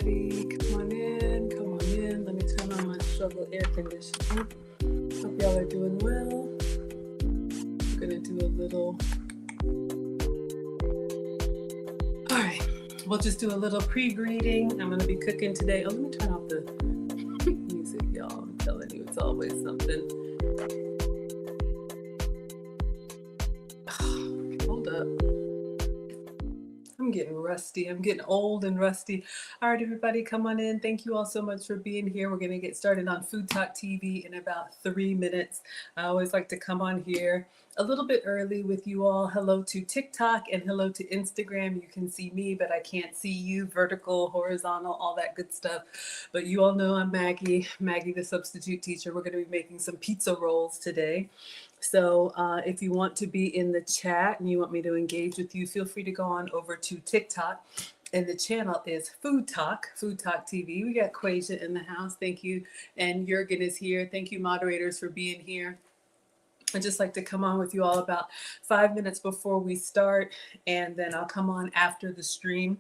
everybody. Come on in, come on in. Let me turn on my struggle air conditioning. Hope y'all are doing well. I'm gonna do a little, all right, we'll just do a little pre-greeting. I'm gonna be cooking today. Oh, let me turn off the music, y'all. I'm telling you, it's always something. Hold up. I'm getting rusty. I'm getting old and rusty. All right, everybody, come on in. Thank you all so much for being here. We're going to get started on Food Talk TV in about 3 minutes. I always like to come on here a little bit early with you all. Hello to TikTok and hello to Instagram. You can see me, but I can't see you. Vertical, horizontal, all that good stuff. But you all know I'm Maggie, the substitute teacher. We're going to be making some pizza rolls today. So if you want to be in the chat and you want me to engage with you, feel free to go on over to TikTok. And the channel is Food Talk TV. We got Quasia in the house. Thank you. And Jurgen is here. Thank you, moderators, for being here. I'd just like to come on with you all about 5 minutes before we start. And then I'll come on after the stream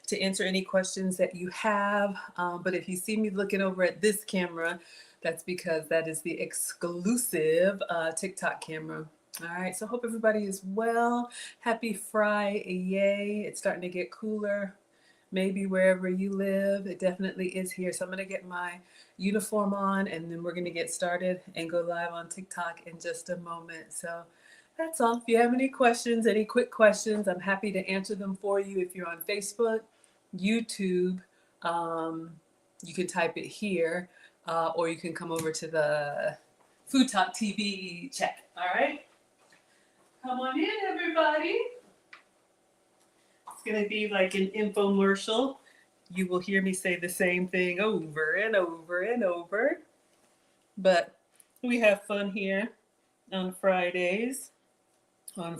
to answer any questions that you have. But if you see me looking over at this camera, that's because that is the exclusive TikTok camera. All right, so hope everybody is well. Happy Friday. It's starting to get cooler, maybe wherever you live. It definitely is here. So I'm going to get my uniform on, and then we're going to get started and go live on TikTok in just a moment. So that's all. If you have any questions, any quick questions, I'm happy to answer them for you. If you're on Facebook, YouTube, you can type it here. Or you can come over to the Food Talk TV chat. All right? Come on in, everybody. It's going to be like an infomercial. You will hear me say the same thing over and over and over. But we have fun here on Fridays. All right,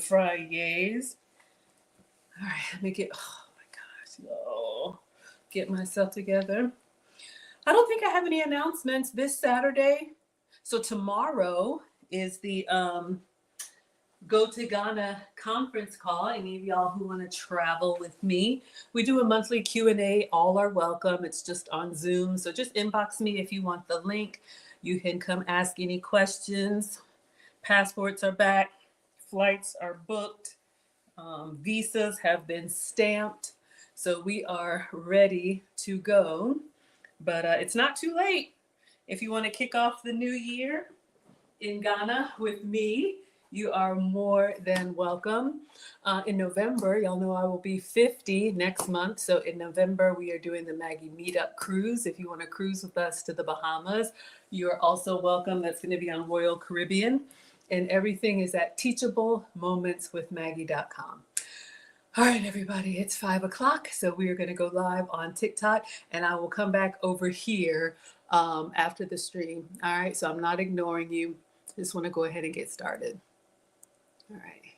let me get, oh my gosh, get myself together. I don't think I have any announcements this Saturday. So tomorrow is the Go to Ghana conference call. Any of y'all who want to travel with me, we do a monthly Q&A. All are welcome. It's just on Zoom. So just inbox me if you want the link. You can come ask any questions. Passports are back. Flights are booked. Visas have been stamped. So we are ready to go. But it's not too late. If you want to kick off the new year in Ghana with me, you are more than welcome. In November, y'all know I will be 50 next month. So in November, we are doing the Maggie Meetup Cruise. If you want to cruise with us to the Bahamas, you are also welcome. That's going to be on Royal Caribbean. And everything is at teachablemomentswithmaggie.com. All right, everybody, it's 5 o'clock. So we are going to go live on TikTok, and I will come back over here after the stream. All right, so I'm not ignoring you. Just want to go ahead and get started. All right.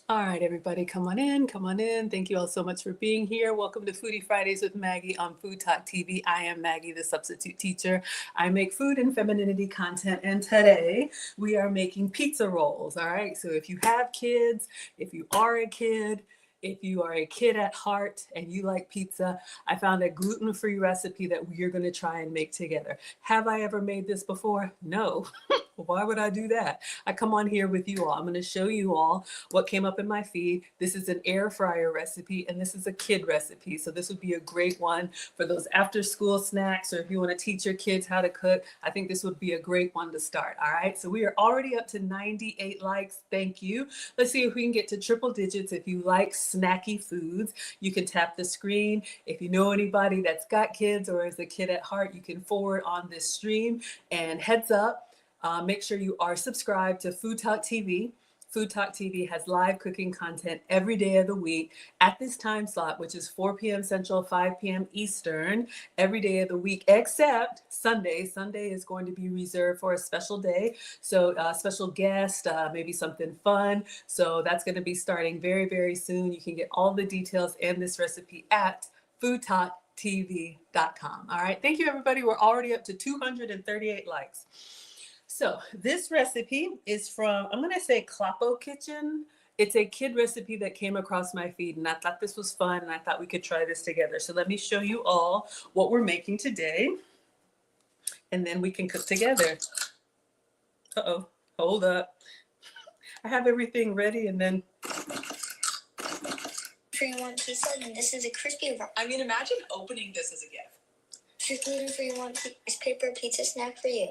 All right, everybody, come on in, come on in. Thank you all so much for being here. Welcome to Foodie Fridays with Maggie on Food Talk TV. I am Maggie, the substitute teacher. I make food and femininity content, and today we are making pizza rolls, all right? So if you have kids, if you are a kid, if you are a kid at heart and you like pizza, I found a gluten-free recipe that we're going to try and make together. Have I ever made this before? No. Why would I do that? I come on here with you all. I'm going to show you all what came up in my feed. This is an air fryer recipe, and this is a kid recipe. So this would be a great one for those after school snacks, or if you want to teach your kids how to cook. I think this would be a great one to start. All right. So we are already up to 98 likes. Thank you. Let's see if we can get to triple digits. If you like snacky foods, you can tap the screen. If you know anybody that's got kids or is a kid at heart, you can forward on this stream. And heads up, make sure you are subscribed to Food Talk TV. Food Talk TV has live cooking content every day of the week at this time slot, which is 4 p.m. Central, 5 p.m. Eastern, every day of the week, except Sunday. Sunday is going to be reserved for a special day. So a special guest, maybe something fun. So that's going to be starting very, very soon. You can get all the details and this recipe at foodtalktv.com. All right. Thank you, everybody. We're already up to 238 likes. So this recipe is from, I'm going to say Kloppo Kitchen. it's a kid recipe that came across my feed, and I thought this was fun, and I thought we could try this together. So let me show you all what we're making today, and then we can cook together. Uh-oh, hold up. I have everything ready, and then... Free one pizza, and this is a crispy. I mean, imagine opening this as a gift. For gluten-free one piece paper pizza snack for you.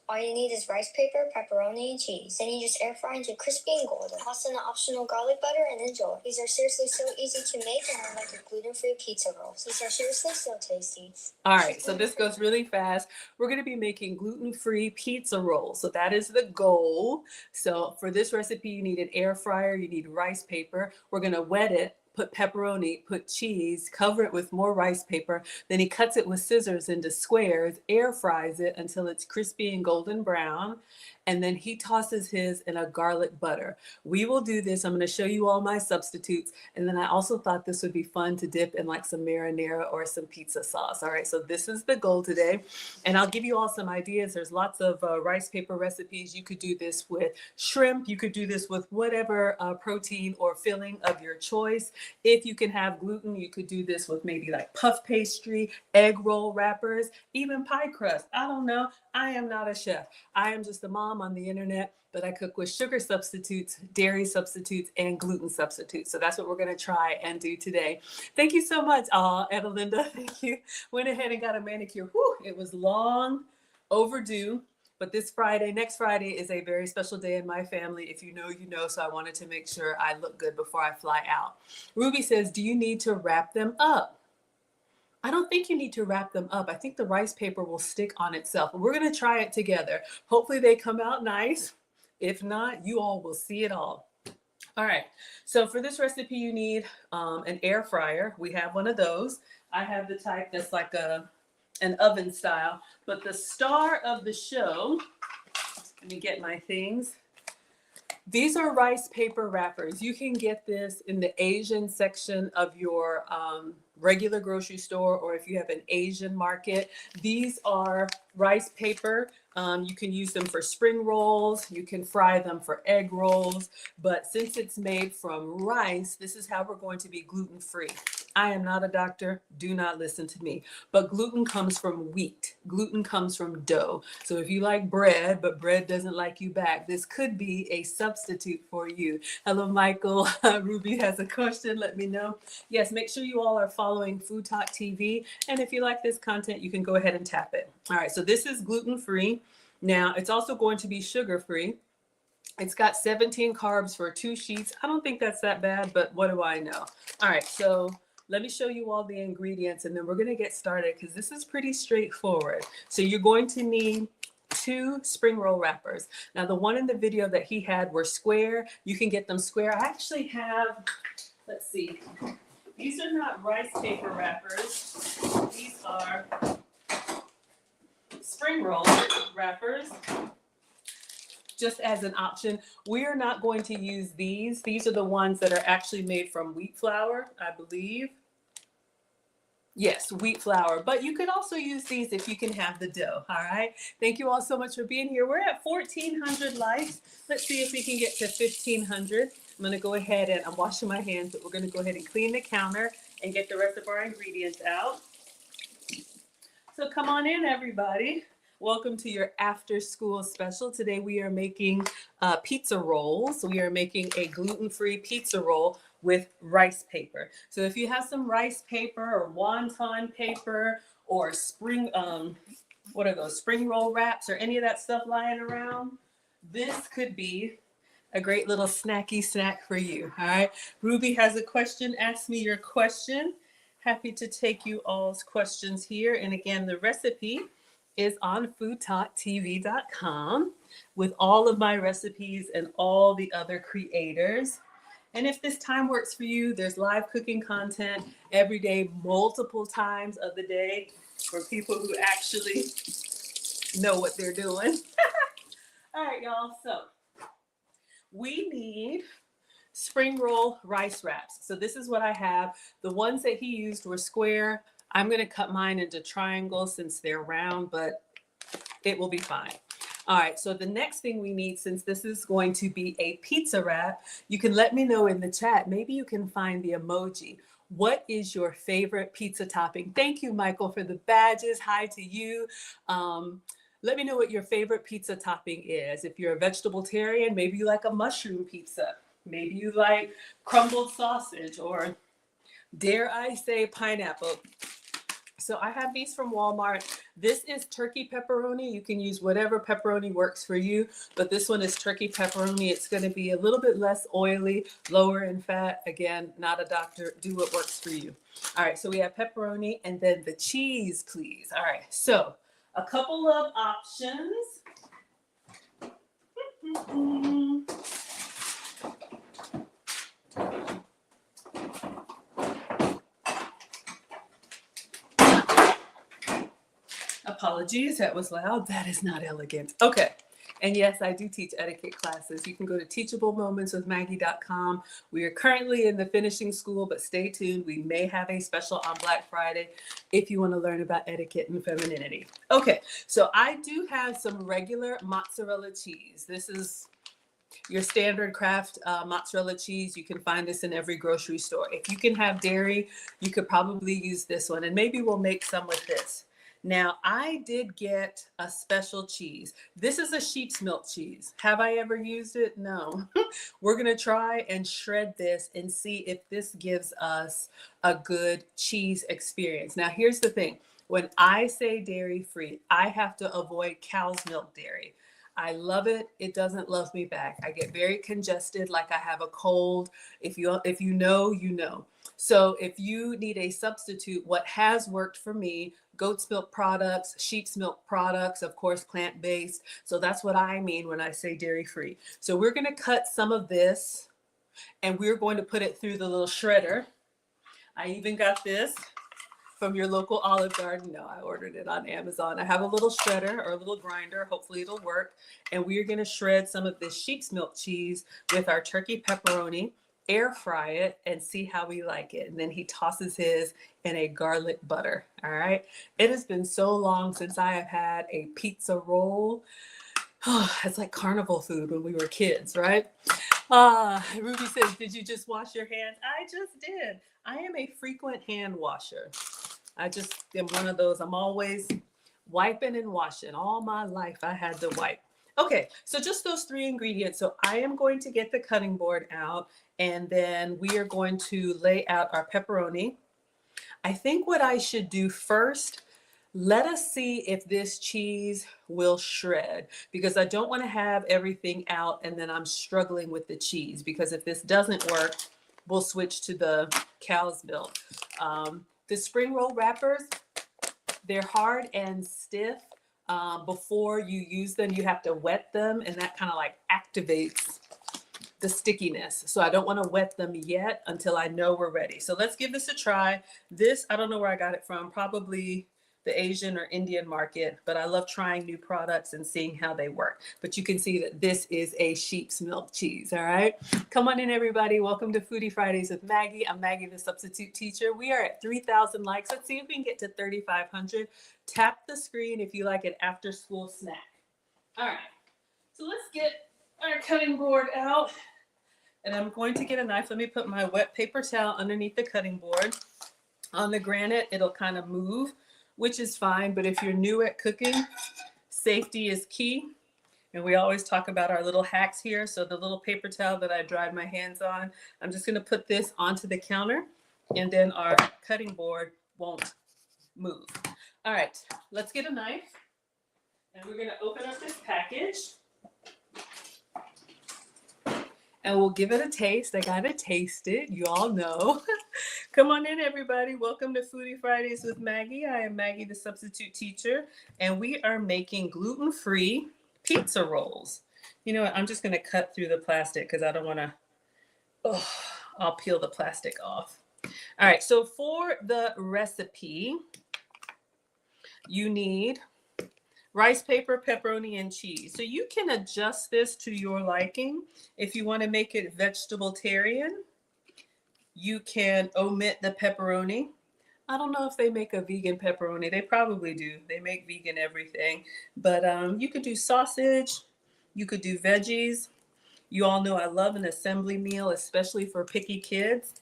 All you need is rice paper, pepperoni, and cheese. Then you just air fry into crispy and golden. Toss in the optional garlic butter and enjoy. These are seriously so easy to make and are like a gluten-free pizza rolls. These are seriously so tasty. All right, so this goes really fast. We're going to be making gluten-free pizza rolls. So that is the goal. So for this recipe, you need an air fryer, you need rice paper. We're going to wet it, put pepperoni, put cheese, cover it with more rice paper. Then he cuts it with scissors into squares, air fries it until it's crispy and golden brown. And then he tosses his in a garlic butter. We will do this. I'm going to show you all my substitutes. And then I also thought this would be fun to dip in like some marinara or some pizza sauce. All right, so this is the goal today. And I'll give you all some ideas. There's lots of rice paper recipes. You could do this with shrimp. You could do this with whatever protein or filling of your choice. If you can have gluten, you could do this with maybe like puff pastry, egg roll wrappers, even pie crust. I don't know. I am not a chef. I am just a mom on the internet, but I cook with sugar substitutes, dairy substitutes, and gluten substitutes. So that's what we're going to try and do today. Thank you so much, Edelinda. Thank you. Went ahead and got a manicure. Whew, it was long overdue. But this Friday, next Friday, is a very special day in my family. If you know, you know. So I wanted to make sure I look good before I fly out. Ruby says, do you need to wrap them up? I don't think you need to wrap them up. I think the rice paper will stick on itself. We're going to try it together. Hopefully they come out nice. If not, you all will see it all. All right. So for this recipe, you need an air fryer. We have one of those. I have the type that's like an oven style. But the star of the show, let me get my things. These are rice paper wrappers. You can get this in the Asian section of your regular grocery store, or if you have an Asian market. These are rice paper. You can use them for spring rolls. You can fry them for egg rolls. But since it's made from rice, this is how we're going to be gluten-free. I am not a doctor. Do not listen to me. But gluten comes from wheat. Gluten comes from dough. So if you like bread, but bread doesn't like you back, this could be a substitute for you. Hello, Michael. Ruby has a question. Let me know. Yes, make sure you all are following Food Talk TV. And if you like this content, you can go ahead and tap it. All right, so this is gluten-free. Now, it's also going to be sugar-free. It's got 17 carbs for 2 sheets. I don't think that's that bad, but what do I know? All right, so let me show you all the ingredients, and then we're going to get started because this is pretty straightforward. So you're going to need 2 spring roll wrappers. Now, the one in the video that he had were square. You can get them square. I actually have, let's see. These are not rice paper wrappers. These are spring roll wrappers, just as an option. We are not going to use these. These are the ones that are actually made from wheat flour, I believe. Yes, wheat flour. But you could also use these if you can have the dough. All right. Thank you all so much for being here. We're at 1,400 likes. Let's see if we can get to 1,500. I'm going to go ahead and I'm washing my hands, but we're going to go ahead and clean the counter and get the rest of our ingredients out. So come on in, everybody. Welcome to your after school special. Today we are making pizza rolls. We are making a gluten-free pizza roll with rice paper. So if you have some rice paper or wonton paper or spring, what are those, spring roll wraps or any of that stuff lying around, this could be a great little snacky snack for you. All right. Ruby has a question. Ask me your question. Happy to take you all's questions here. And again, the recipe is on foodtalktv.com with all of my recipes and all the other creators. And if this time works for you, there's live cooking content every day, multiple times of the day for people who actually know what they're doing. All right, y'all. So we need spring roll rice wraps. So this is what I have. The ones that he used were square. I'm going to cut mine into triangles since they're round, but it will be fine. All right, so the next thing we need, since this is going to be a pizza wrap, you can let me know in the chat. Maybe you can find the emoji. What is your favorite pizza topping? Thank you, Michael, for the badges. Hi to you. Let me know what your favorite pizza topping is. If you're a vegetarian, maybe you like a mushroom pizza. Maybe you like crumbled sausage, or dare I say pineapple. So I have these from Walmart. This is turkey pepperoni. You can use whatever pepperoni works for you, but this one is turkey pepperoni. It's going to be a little bit less oily, lower in fat. Again, not a doctor. Do what works for you. All right, so we have pepperoni and then the cheese, please. All right, so a couple of options. Apologies, that was loud. That is not elegant. Okay. And yes, I do teach etiquette classes. You can go to teachablemomentswithmaggie.com. We are currently in the finishing school, but stay tuned. We may have a special on Black Friday if you want to learn about etiquette and femininity. Okay, so I do have some regular mozzarella cheese. This is your standard Kraft mozzarella cheese. You can find this in every grocery store. If you can have dairy, you could probably use this one, and maybe we'll make some with this. Now, I did get a special cheese. This is a sheep's milk cheese. Have I ever used it? No. We're going to try and shred this and see if this gives us a good cheese experience. Now, here's the thing. When I say dairy-free, I have to avoid cow's milk dairy. I love it. It doesn't love me back. I get very congested, like I have a cold. If you know, you know. So if you need a substitute, what has worked for me, goat's milk products, sheep's milk products, of course, plant-based. So that's what I mean when I say dairy-free. So we're going to cut some of this and we're going to put it through the little shredder. I even got this from your local Olive Garden. No, I ordered it on Amazon. I have a little shredder or a little grinder. Hopefully it'll work. And we're going to shred some of this sheep's milk cheese with our turkey pepperoni, air fry it, and see how we like it. And then he tosses his in a garlic butter. All right. It has been so long since I have had a pizza roll. It's like carnival food when we were kids, right? Ruby says, did you just wash your hands? I just did. I am a frequent hand washer. I just am one of those. I'm always wiping and washing. All my life I had to wipe. Okay, so just those three ingredients. So I am going to get the cutting board out, and then we are going to lay out our pepperoni. I think what I should do first, let us see if this cheese will shred, because I don't want to have everything out and then I'm struggling with the cheese, because if this doesn't work, we'll switch to the cow's milk. The spring roll wrappers, they're hard and stiff. Before you use them, you have to wet them, and that kind of like activates the stickiness. So I don't want to wet them yet until I know we're ready. So let's give this a try. This, I don't know where I got it from, probably the Asian or Indian market, but I love trying new products and seeing how they work. But you can see that this is a sheep's milk cheese, all right? Come on in, everybody. Welcome to Foodie Fridays with Maggie. I'm Maggie, the substitute teacher. We are at 3,000 likes. Let's see if we can get to 3,500. Tap the screen if you like an after-school snack. All right, so let's get our cutting board out. And I'm going to get a knife. Let me put my wet paper towel underneath the cutting board. On the granite, it'll kind of move, which is fine. But if you're new at cooking, safety is key. And we always talk about our little hacks here. So the little paper towel that I dried my hands on, I'm just going to put this onto the counter, and then our cutting board won't move. All right, let's get a knife. And we're going to open up this package. And we'll give it a taste. I gotta taste it. You all know. Come on in, everybody. Welcome to Foodie Fridays with Maggie. I am Maggie, the substitute teacher, and we are making gluten-free pizza rolls. You know what? I'm just gonna cut through the plastic because I don't want to. I'll peel the plastic off. All right. So for the recipe, you need rice paper, pepperoni, and cheese. So you can adjust this to your liking. If you want to make it vegetarian, you can omit the pepperoni. I don't know if they make a vegan pepperoni. They probably do. They make vegan everything. But you could do sausage. You could do veggies. You all know I love an assembly meal, especially for picky kids.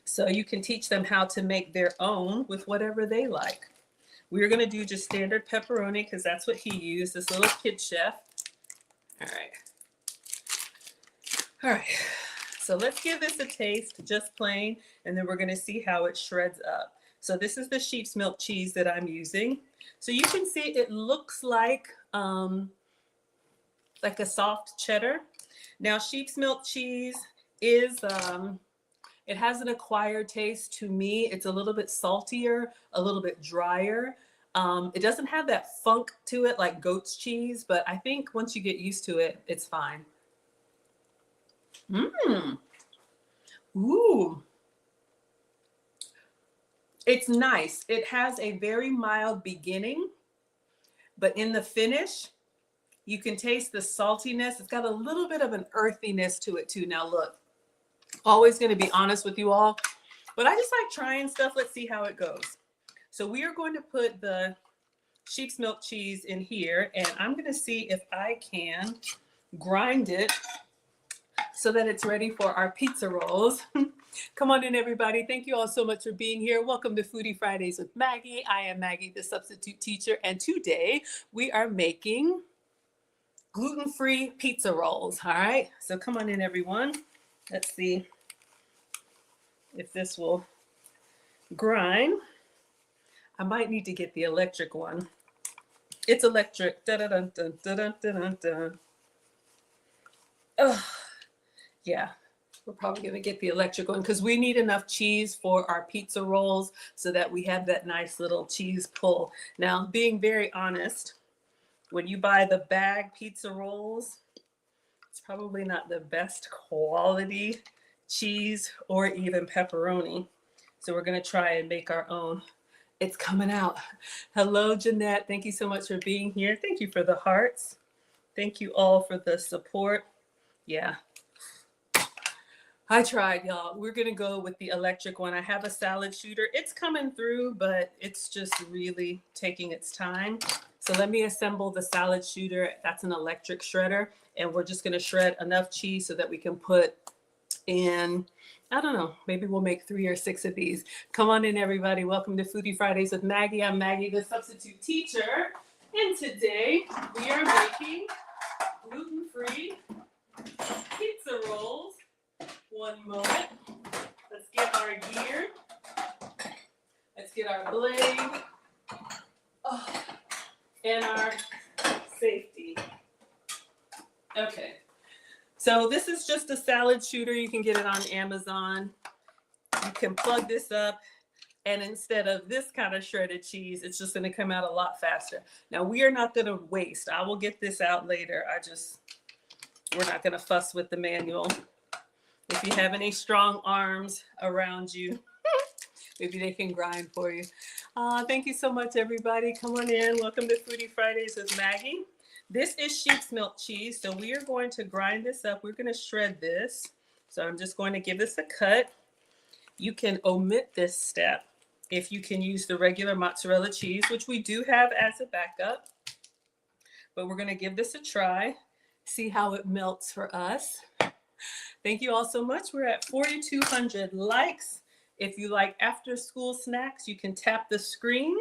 So you can teach them how to make their own with whatever they like. We're going to do just standard pepperoni because that's what he used, this little kid chef. All right. All right. So let's give this a taste, just plain, and then we're going to see how it shreds up. So this is the sheep's milk cheese that I'm using. So you can see it looks like a soft cheddar. Now sheep's milk cheese is it has an acquired taste to me. It's a little bit saltier, a little bit drier. It doesn't have that funk to it like goat's cheese, but I think once you get used to it, it's fine. Mmm. Ooh. It's nice. It has a very mild beginning, but in the finish, you can taste the saltiness. It's got a little bit of an earthiness to it too. Now look, always going to be honest with you all, but I just like trying stuff. Let's see how it goes. So we are going to put the sheep's milk cheese in here, and I'm going to see if I can grind it so that it's ready for our pizza rolls. Come on in, everybody. Thank you all so much for being here. Welcome to Foodie Fridays with Maggie. I am Maggie, the substitute teacher, and today we are making gluten-free pizza rolls. All right, so come on in, everyone. Let's see if this will grind. I might need to get the electric one. It's electric. Da-da-dun-dun-dun-dun-dun-dun. Oh, yeah. We're probably going to get the electric one because we need enough cheese for our pizza rolls so that we have that nice little cheese pull. Now, being very honest, when you buy the bag pizza rolls, it's probably not the best quality cheese or even pepperoni. So we're going to try and make our own. It's coming out. Hello, Jeanette. Thank you so much for being here. Thank you for the hearts. Thank you all for the support. Yeah. I tried, y'all. We're going to go with the electric one. I have a salad shooter. It's coming through, but it's just really taking its time. So let me assemble the salad shooter. That's an electric shredder. And we're just going to shred enough cheese so that we can put in, I don't know, maybe we'll make 3 or 6 of these. Come on in, everybody. Welcome to Foodie Fridays with Maggie. I'm Maggie, the substitute teacher. And today we are making gluten-free pizza rolls. One moment. Let's get our gear. Let's get our blade. Oh, and our safety. Okay. So this is just a salad shooter. You can get it on Amazon. You can plug this up, and instead of this kind of shredded cheese, it's just going to come out a lot faster. Now, we are not going to waste. I will get this out later. We're not going to fuss with the manual. If you have any strong arms around you, maybe they can grind for you. Thank you so much, everybody. Come on in. Welcome to Foodie Fridays with Maggie. This is sheep's milk cheese, so we are going to grind this up. We're going to shred this. So I'm just going to give this a cut. You can omit this step if you can use the regular mozzarella cheese, which we do have as a backup. But we're going to give this a try, see how it melts for us. Thank you all so much. We're at 4,200 likes. If you like after school snacks, you can tap the screen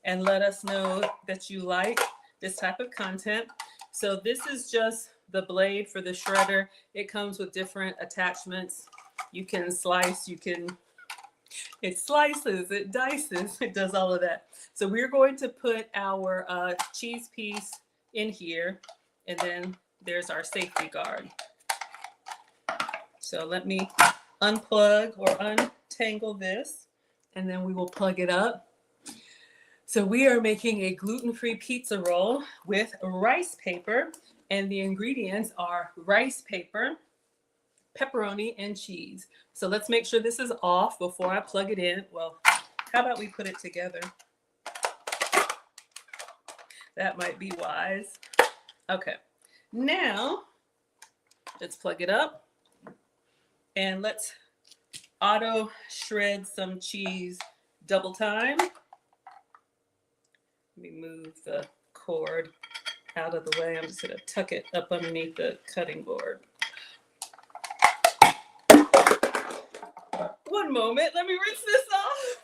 and let us know that you like this type of content. So this is just the blade for the shredder. It comes with different attachments. You can slice, it slices, it dices, it does all of that. So we're going to put our cheese piece in here, and then there's our safety guard. So let me unplug or untangle this, and then we will plug it up. So we are making a gluten-free pizza roll with rice paper, and the ingredients are rice paper, pepperoni, and cheese. So let's make sure this is off before I plug it in. Well, how about we put it together? That might be wise. Okay, now let's plug it up. And let's auto shred some cheese double time. Let me move the cord out of the way. I'm just going to tuck it up underneath the cutting board. One moment, let me rinse this off.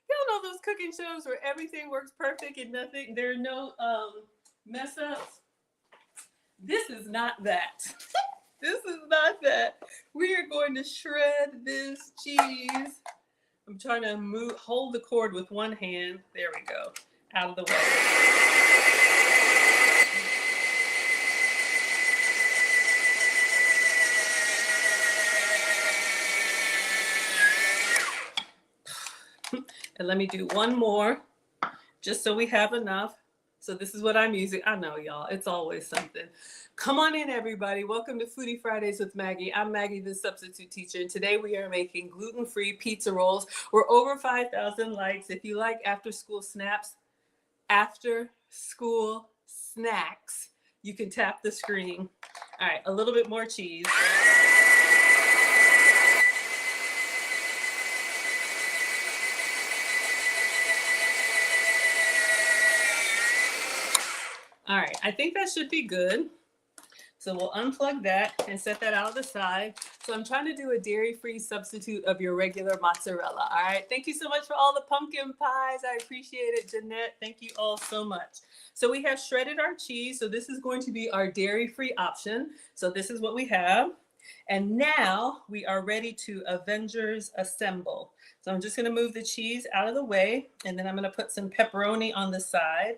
Y'all know those cooking shows where everything works perfect and nothing, there are no mess ups. This is not that. This is not that. We are going to shred this cheese. I'm trying to hold the cord with one hand. There we go. Out of the way. And let me do one more, just so we have enough. So this is what I'm using. I know, y'all, it's always something. Come on in, everybody. Welcome to Foodie Fridays with Maggie. I'm Maggie, the substitute teacher, and today we are making gluten-free pizza rolls. We're over 5,000 likes. If you like after-school snacks, you can tap the screen. All right, a little bit more cheese. All right, I think that should be good. So we'll unplug that and set that out of the side. So I'm trying to do a dairy-free substitute of your regular mozzarella. All right, thank you so much for all the pumpkin pies. I appreciate it, Jeanette. Thank you all so much. So we have shredded our cheese. So this is going to be our dairy-free option. So this is what we have. And now we are ready to Avengers assemble. So I'm just gonna move the cheese out of the way, and then I'm gonna put some pepperoni on the side.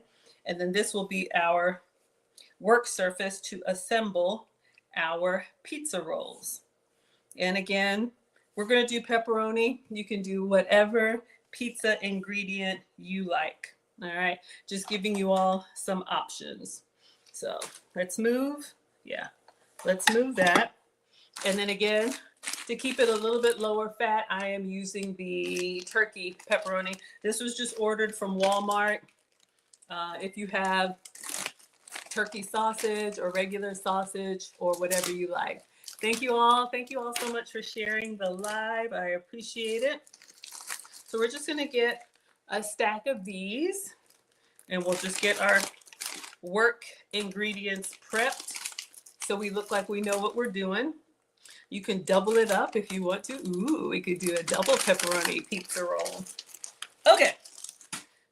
And then this will be our work surface to assemble our pizza rolls. And again, we're going to do pepperoni. You can do whatever pizza ingredient you like. All right, just giving you all some options. So let's move. Yeah, let's move that. And then again, to keep it a little bit lower fat, I am using the turkey pepperoni. This was just ordered from Walmart. If you have turkey sausage or regular sausage or whatever you like. Thank you all. Thank you all so much for sharing the live. I appreciate it. So we're just going to get a stack of these, and we'll just get our work ingredients prepped so we look like we know what we're doing. You can double it up if you want to. Ooh, we could do a double pepperoni pizza roll. Okay,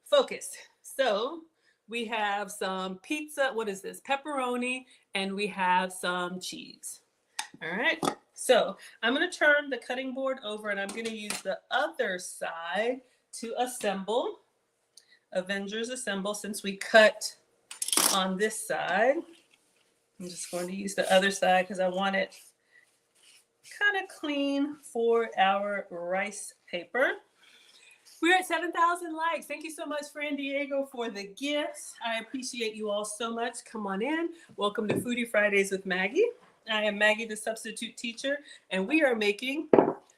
focus. So we have some pizza, what is this? Pepperoni, and we have some cheese. All right, so I'm gonna turn the cutting board over and I'm gonna use the other side to assemble. Avengers assemble, since we cut on this side. I'm just going to use the other side because I want it kind of clean for our rice paper. We're at 7,000 likes. Thank you so much, Fran Diego, for the gifts. I appreciate you all so much. Come on in. Welcome to Foodie Fridays with Maggie. I am Maggie, the substitute teacher, and we are making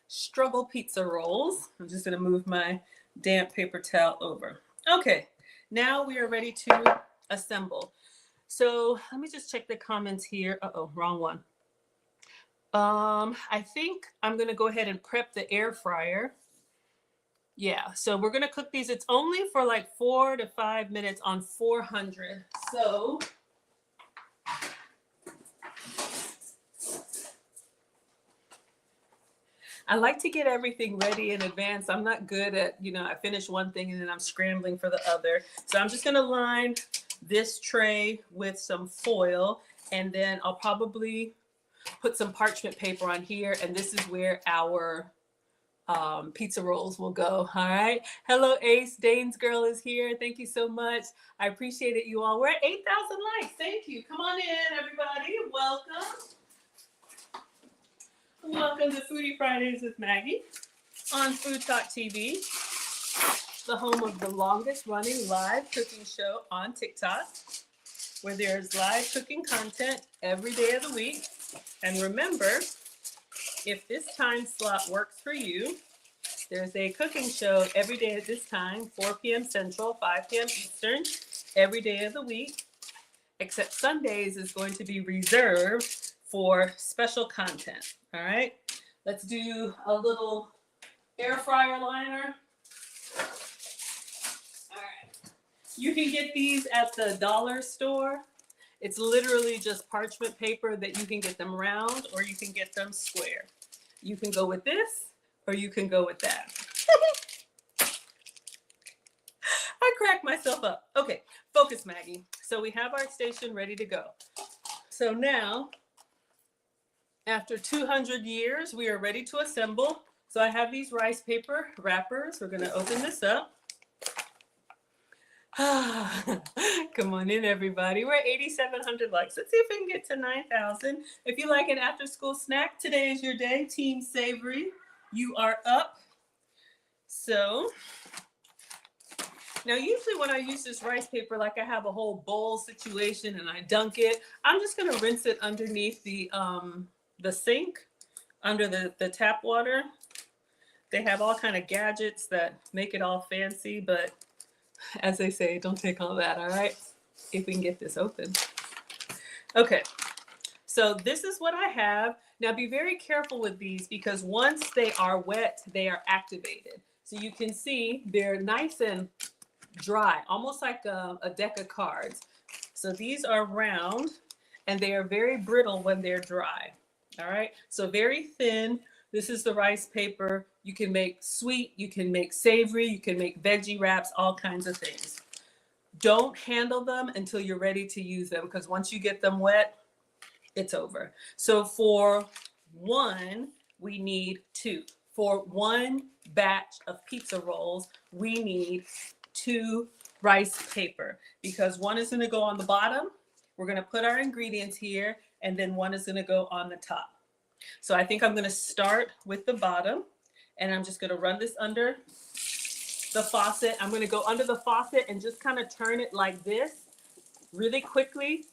struggle pizza rolls. I'm just going to move my damp paper towel over. Okay, now we are ready to assemble. So let me just check the comments here. Uh-oh, wrong one. I think I'm going to go ahead and prep the air fryer. Yeah, so we're gonna cook these. It's only for like 4 to 5 minutes on 400. So I like to get everything ready in advance. I'm not good at, I finish one thing and then I'm scrambling for the other. So I'm just gonna line this tray with some foil, and then I'll probably put some parchment paper on here, and this is where our pizza rolls will go. All right. Hello, Ace. Dane's girl is here. Thank you so much. I appreciate it, you all. We're at 8,000 likes. Thank you. Come on in, everybody. Welcome. Welcome to Foodie Fridays with Maggie on Food Talk TV, the home of the longest running live cooking show on TikTok, where there's live cooking content every day of the week. And remember, if this time slot works for you, there's a cooking show every day at this time, 4 p.m. Central, 5 p.m. Eastern, every day of the week, except Sundays is going to be reserved for special content. All right, Let's do a little air fryer liner. All right. You can get these at the dollar store. It's literally just parchment paper that you can get them round or you can get them square. You can go with this or you can go with that. I cracked myself up. Okay, focus, Maggie. So we have our station ready to go. So now, after 200 years, we are ready to assemble. So I have these rice paper wrappers. We're going to open this up. Come on in, everybody. We're at 8,700 likes. Let's see if we can get to 9,000. If you like an after-school snack, today is your day. Team Savory, you are up. So now, usually when I use this rice paper, like I have a whole bowl situation and I dunk it, I'm just going to rinse it underneath the sink, under the tap water. They have all kind of gadgets that make it all fancy, but as they say, don't take all that, all right? If we can get this open. Okay, so this is what I have. Now be very careful with these because once they are wet, they are activated. So you can see they're nice and dry, almost like a deck of cards. So these are round and they are very brittle when they're dry. All right, so very thin. This is the rice paper. You can make sweet, you can make savory, you can make veggie wraps, all kinds of things. Don't handle them until you're ready to use them because once you get them wet, it's over. So for one, we need 2. For one batch of pizza rolls, we need 2 rice paper because one is going to go on the bottom. We're going to put our ingredients here and then one is going to go on the top. So I think I'm going to start with the bottom and I'm just going to run this under the faucet. I'm going to go under the faucet and just kind of turn it like this really quickly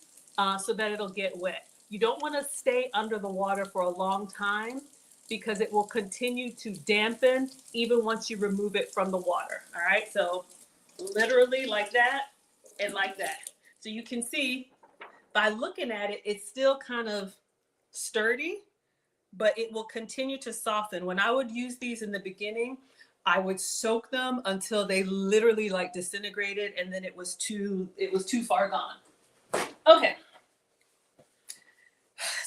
so that it'll get wet. You don't want to stay under the water for a long time because it will continue to dampen even once you remove it from the water. All right, so literally like that and like that. So you can see by looking at it, it's still kind of sturdy, but it will continue to soften. When I would use these in the beginning, I would soak them until they literally like disintegrated and then it was too far gone. Okay.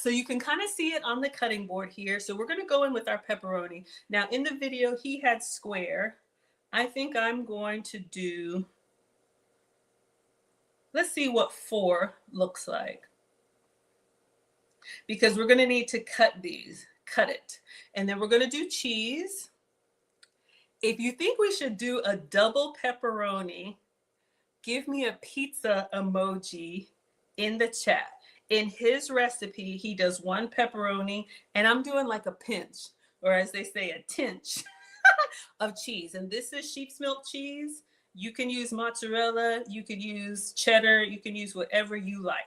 So you can kind of see it on the cutting board here. So we're going to go in with our pepperoni. Now in the video, he had square. I think I'm going to do, let's see what 4 looks like. Because we're going to need to cut it. And then we're going to do cheese. If you think we should do a double pepperoni, give me a pizza emoji in the chat. In his recipe, he does 1 pepperoni, and I'm doing like a pinch, or as they say, a tinch of cheese. And this is sheep's milk cheese. You can use mozzarella, you could use cheddar, you can use whatever you like.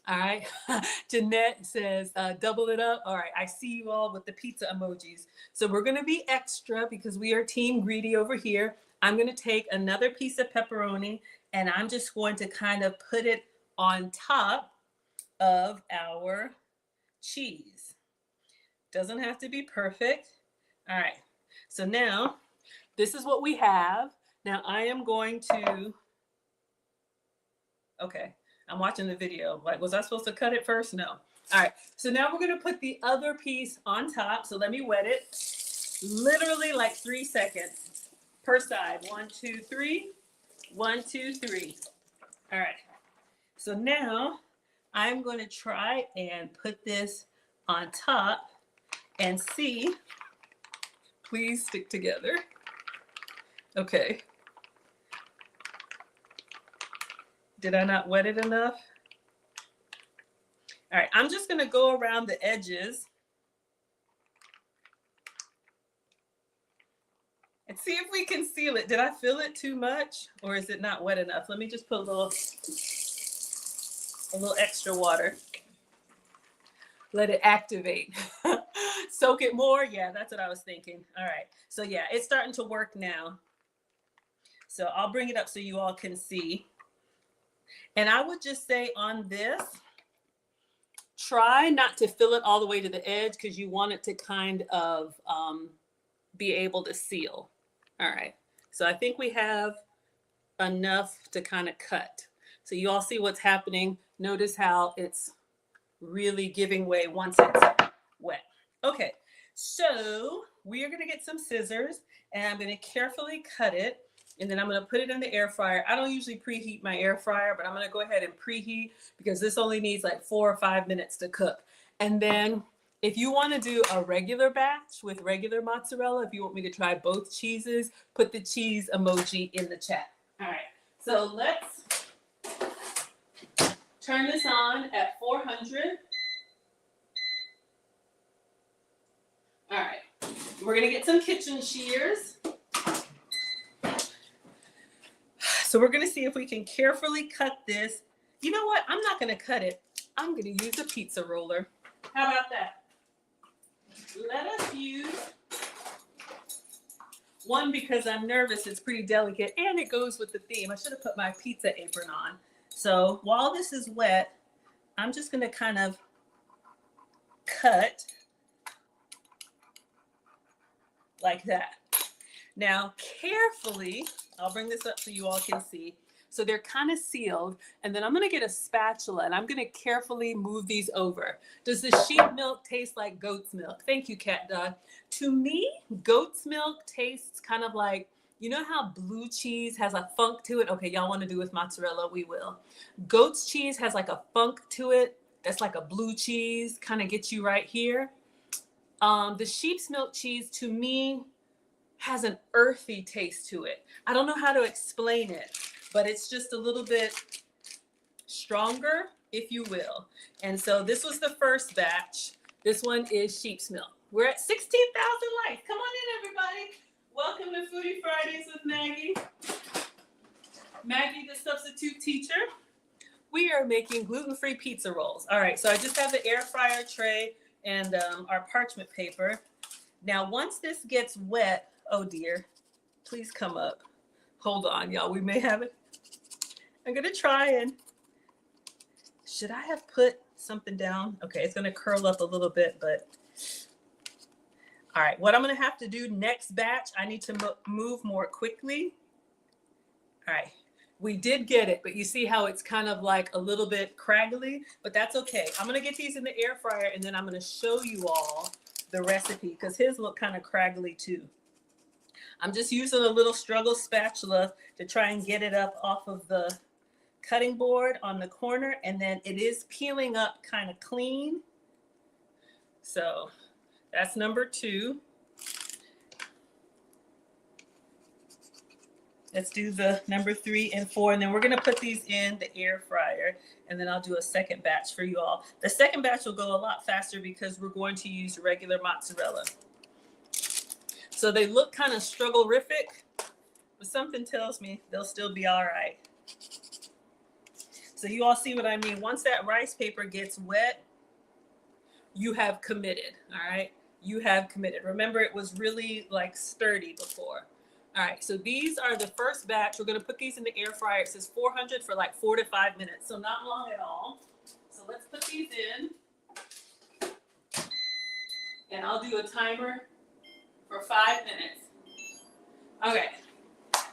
All right. Jeanette says, double it up. All right. I see you all with the pizza emojis. So we're going to be extra because we are team greedy over here. I'm going to take another piece of pepperoni and I'm just going to kind of put it on top of our cheese. Doesn't have to be perfect. All right. So now this is what we have. Now I am going to, okay. I'm watching the video. Like, was I supposed to cut it first? No. All right. So now we're going to put the other piece on top. So let me wet it. Literally like 3 seconds per side. 1, 2, 3. 1, 2, 3. All right. So now I'm going to try and put this on top and see. Please stick together. Okay. Did I not wet it enough? All right, I'm just gonna go around the edges and see if we can seal it. Did I fill it too much or is it not wet enough? Let me just put a little extra water. Let it activate. Soak it more. Yeah, that's what I was thinking. All right, so yeah, it's starting to work now. So I'll bring it up so you all can see. And I would just say on this, Try not to fill it all the way to the edge because you want it to kind of be able to seal. All right, so I think we have enough to kind of cut. So you all see what's happening. Notice how it's really giving way once it's wet. Okay, so we are gonna get some scissors and I'm gonna carefully cut it, and then I'm gonna put it in the air fryer. I don't usually preheat my air fryer, but I'm gonna go ahead and preheat because this only needs like 4 or 5 minutes to cook. And then if you want to do a regular batch with regular mozzarella, if you want me to try both cheeses, put the cheese emoji in the chat. All right, so let's turn this on at 400. All right, we're gonna get some kitchen shears. So we're gonna see if we can carefully cut this. You know what? I'm not gonna cut it. I'm gonna use a pizza roller. How about that? Let us use one because I'm nervous. It's pretty delicate and it goes with the theme. I should have put my pizza apron on. So while this is wet, I'm just gonna kind of cut like that. Now, carefully, I'll bring this up so you all can see. So they're kind of sealed, and then I'm gonna get a spatula and I'm gonna carefully move these over. Does the sheep milk taste like goat's milk? Thank you, Cat Dog. To me, goat's milk tastes kind of like, you know how blue cheese has a funk to it? Okay, y'all wanna do with mozzarella, we will. Goat's cheese has like a funk to it that's like a blue cheese, kind of gets you right here. The sheep's milk cheese, to me, has an earthy taste to it. I don't know how to explain it, but it's just a little bit stronger, if you will. And so this was the first batch. This one is sheep's milk. We're at 16,000 likes. Come on in, everybody. Welcome to Foodie Fridays with Maggie. Maggie, the substitute teacher. We are making gluten-free pizza rolls. All right, so I just have the air fryer tray and our parchment paper. Now, once this gets wet, oh dear, please come up. Hold on, y'all, we may have it. I'm gonna try and, should I have put something down? Okay, it's gonna curl up a little bit, but. All right, what I'm gonna have to do next batch, I need to move more quickly. All right, we did get it, but you see how it's kind of like a little bit craggly, but that's okay. I'm gonna get these in the air fryer and then I'm gonna show you all the recipe because his look kind of craggly too. I'm just using a little struggle spatula to try and get it up off of the cutting board on the corner, and then it is peeling up kind of clean. So that's number 2. Let's do the number 3 and 4, and then we're gonna put these in the air fryer, and then I'll do a second batch for you all. The second batch will go a lot faster because we're going to use regular mozzarella. So they look kind of struggle-rific, but something tells me they'll still be all right. So you all see what I mean? Once that rice paper gets wet, you have committed, all right? You have committed. Remember, it was really like sturdy before. All right, so these are the first batch. We're gonna put these in the air fryer. It says 400 for like 4 to 5 minutes, so not long at all. So let's put these in. And I'll do a timer for 5 minutes. Okay,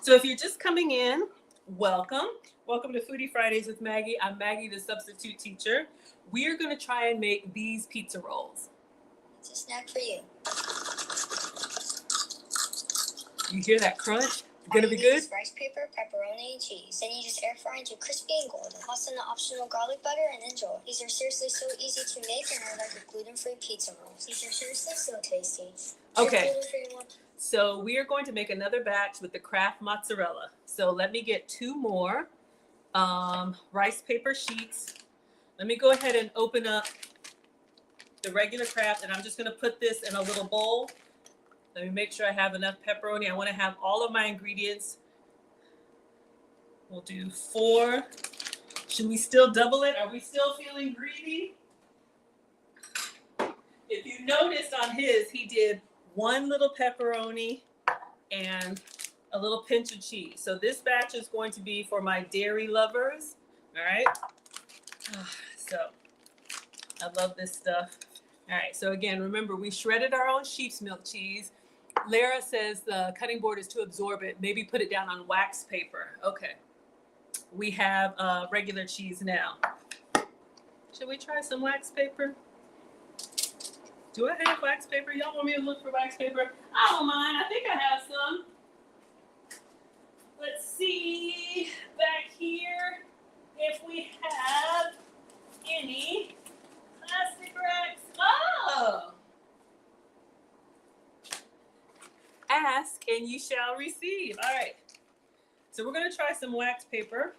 so if you're just coming in, welcome. Welcome to Foodie Fridays with Maggie. I'm Maggie, the substitute teacher. We are gonna try and make these pizza rolls. It's a snack for you. You hear that crunch? Gonna be good? Rice paper, pepperoni, and cheese. Then you just air fry into crispy and golden. Toss in the optional garlic butter and enjoy. These are seriously so easy to make and are like a gluten-free pizza roll. These are seriously so tasty. Okay, so we are going to make another batch with the Kraft mozzarella. So let me get 2 more rice paper sheets. Let me go ahead and open up the regular Kraft, and I'm just gonna put this in a little bowl. Let me make sure I have enough pepperoni. I want to have all of my ingredients. We'll do 4. Should we still double it? Are we still feeling greedy? If you noticed on his, he did 1 little pepperoni and a little pinch of cheese. So this batch is going to be for my dairy lovers. All right. So I love this stuff. All right, so again, remember, we shredded our own sheep's milk cheese. Lara says the cutting board is too absorbent. Maybe put it down on wax paper. Okay. We have regular cheese now. Should we try some wax paper? Do I have wax paper? Y'all want me to look for wax paper? I don't mind. I think I have some. Let's see back here if we have any plastic racks. Oh! Ask and you shall receive. All right. So we're going to try some wax paper,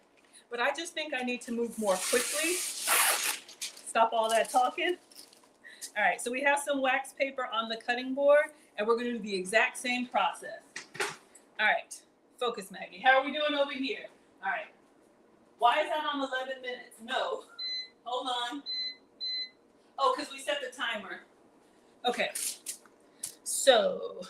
but I just think I need to move more quickly. Stop all that talking. All right, so we have some wax paper on the cutting board, and we're going to do the exact same process. All right, focus, Maggie. How are we doing over here? All right. Why is that on 11 minutes? No. Hold on. Oh, because we set the timer. Okay. So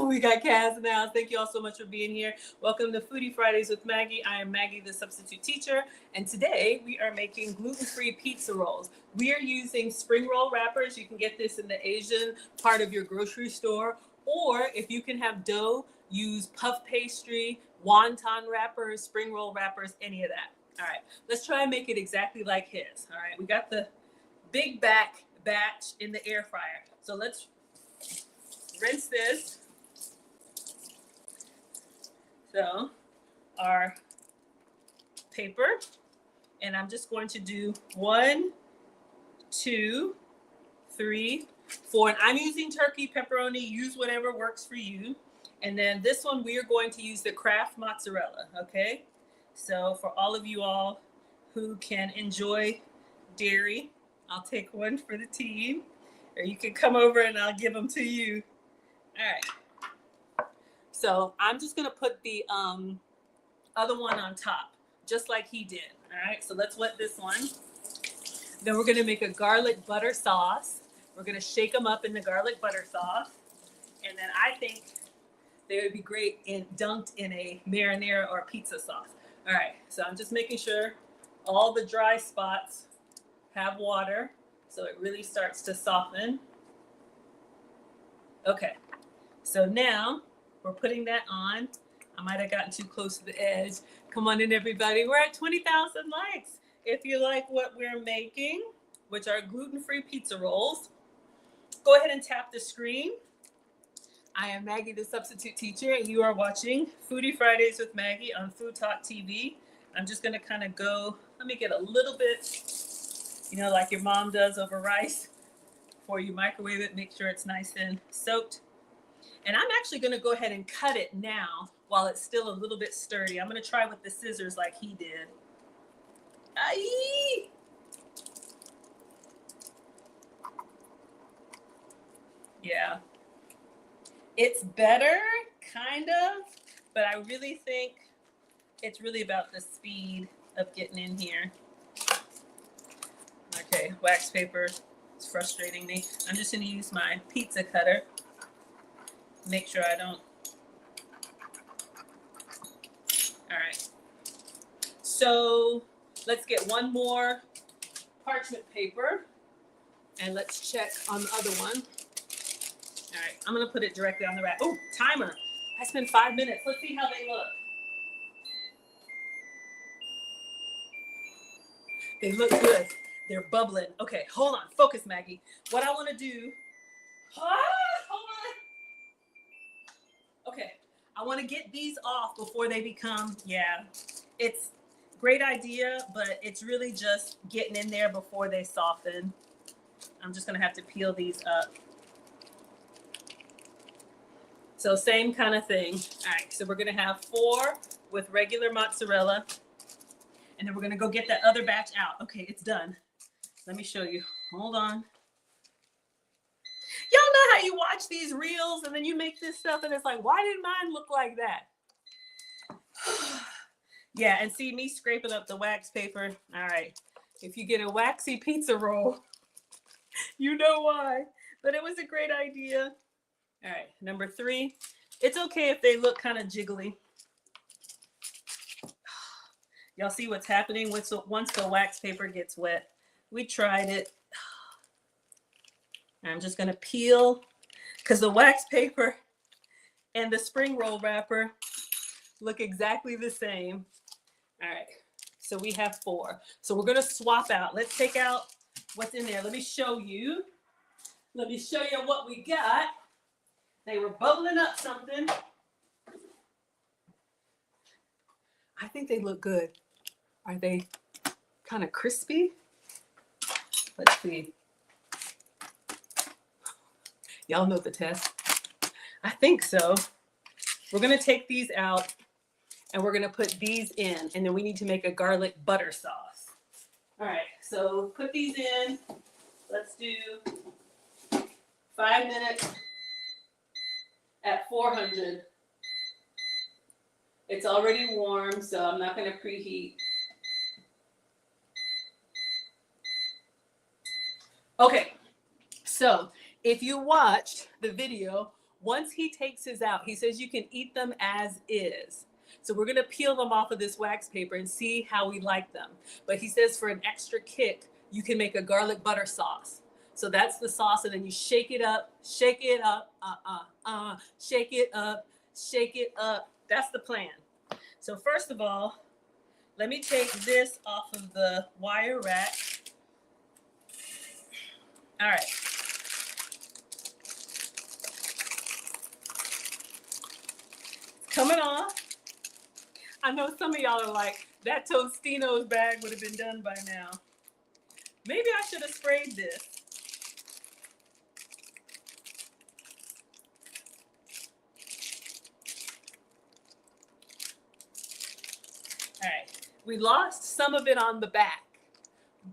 we got Kaz now. Thank you all so much for being here. Welcome to Foodie Fridays with Maggie. I am Maggie, the substitute teacher, and today we are making gluten-free pizza rolls. We are using spring roll wrappers. You can get this in the Asian part of your grocery store, or if you can have dough, use puff pastry, wonton wrappers, spring roll wrappers, any of that. All right, let's try and make it exactly like his. All right, we got the big batch in the air fryer. So let's rinse this. So our paper, and I'm just going to do 1, 2, 3, 4, and I'm using turkey pepperoni. Use whatever works for you. And then this one, we are going to use the Kraft mozzarella, okay? So for all of you all who can enjoy dairy, I'll take one for the team, or you can come over and I'll give them to you. All right. So I'm just gonna put the other one on top, just like he did. All right, so let's wet this one. Then we're gonna make a garlic butter sauce. We're gonna shake them up in the garlic butter sauce. And then I think they would be great dunked in a marinara or pizza sauce. All right, so I'm just making sure all the dry spots have water so it really starts to soften. Okay, so now we're putting that on. I might have gotten too close to the edge. Come on in, everybody. We're at 20,000 likes. If you like what we're making, which are gluten-free pizza rolls, go ahead and tap the screen. I am Maggie, the substitute teacher, and you are watching Foodie Fridays with Maggie on Fttv. I'm just going to kind of go, let me get a little bit, like your mom does over rice. Before you microwave it, make sure it's nice and soaked. And I'm actually going to go ahead and cut it now while it's still a little bit sturdy. I'm going to try with the scissors like he did. Aye! Yeah. It's better, kind of, but I really think it's really about the speed of getting in here. Okay, wax paper is frustrating me. I'm just going to use my pizza cutter. Make sure I don't. All right. So let's get one more parchment paper and let's check on the other one. All right, I'm gonna put it directly on the rack. Oh, timer. I spent 5 minutes. Let's see how they look. They look good. They're bubbling. Okay, hold on. Focus, Maggie. What I want to do. Hold on. Okay, I want to get these off before they become. Yeah, it's a great idea, but it's really just getting in there before they soften. I'm just gonna have to peel these up. So same kind of thing. All right, so we're gonna have 4 with regular mozzarella, and then we're gonna go get that other batch out. Okay, it's done. Let me show you. Hold on. Y'all know how you watch these reels and then you make this stuff and it's like, why did mine look like that? Yeah, and see me scraping up the wax paper. All right, if you get a waxy pizza roll, you know why. But it was a great idea. All right, number 3. It's okay if they look kind of jiggly. Y'all see what's happening once the wax paper gets wet. We tried it. I'm just gonna peel because the wax paper and the spring roll wrapper look exactly the same. All right, so we have 4. So we're gonna swap out. Let's take out what's in there. Let me show you. Let me show you what we got. They were bubbling up something. I think they look good. Are they kind of crispy? Let's see. Y'all know the test. I think so. We're gonna take these out and we're gonna put these in, and then we need to make a garlic butter sauce. All right, so put these in. Let's do 5 minutes at 400. It's already warm, so I'm not gonna preheat. Okay, so if you watched the video, once he takes his out, he says you can eat them as is. So we're gonna peel them off of this wax paper and see how we like them. But he says for an extra kick, you can make a garlic butter sauce. So that's the sauce, and then you shake it up, shake it up, shake it up, shake it up. That's the plan. So first of all, let me take this off of the wire rack. All right. Coming off. I know some of y'all are like, that Tostino's bag would have been done by now. Maybe I should have sprayed this. All right, we lost some of it on the back,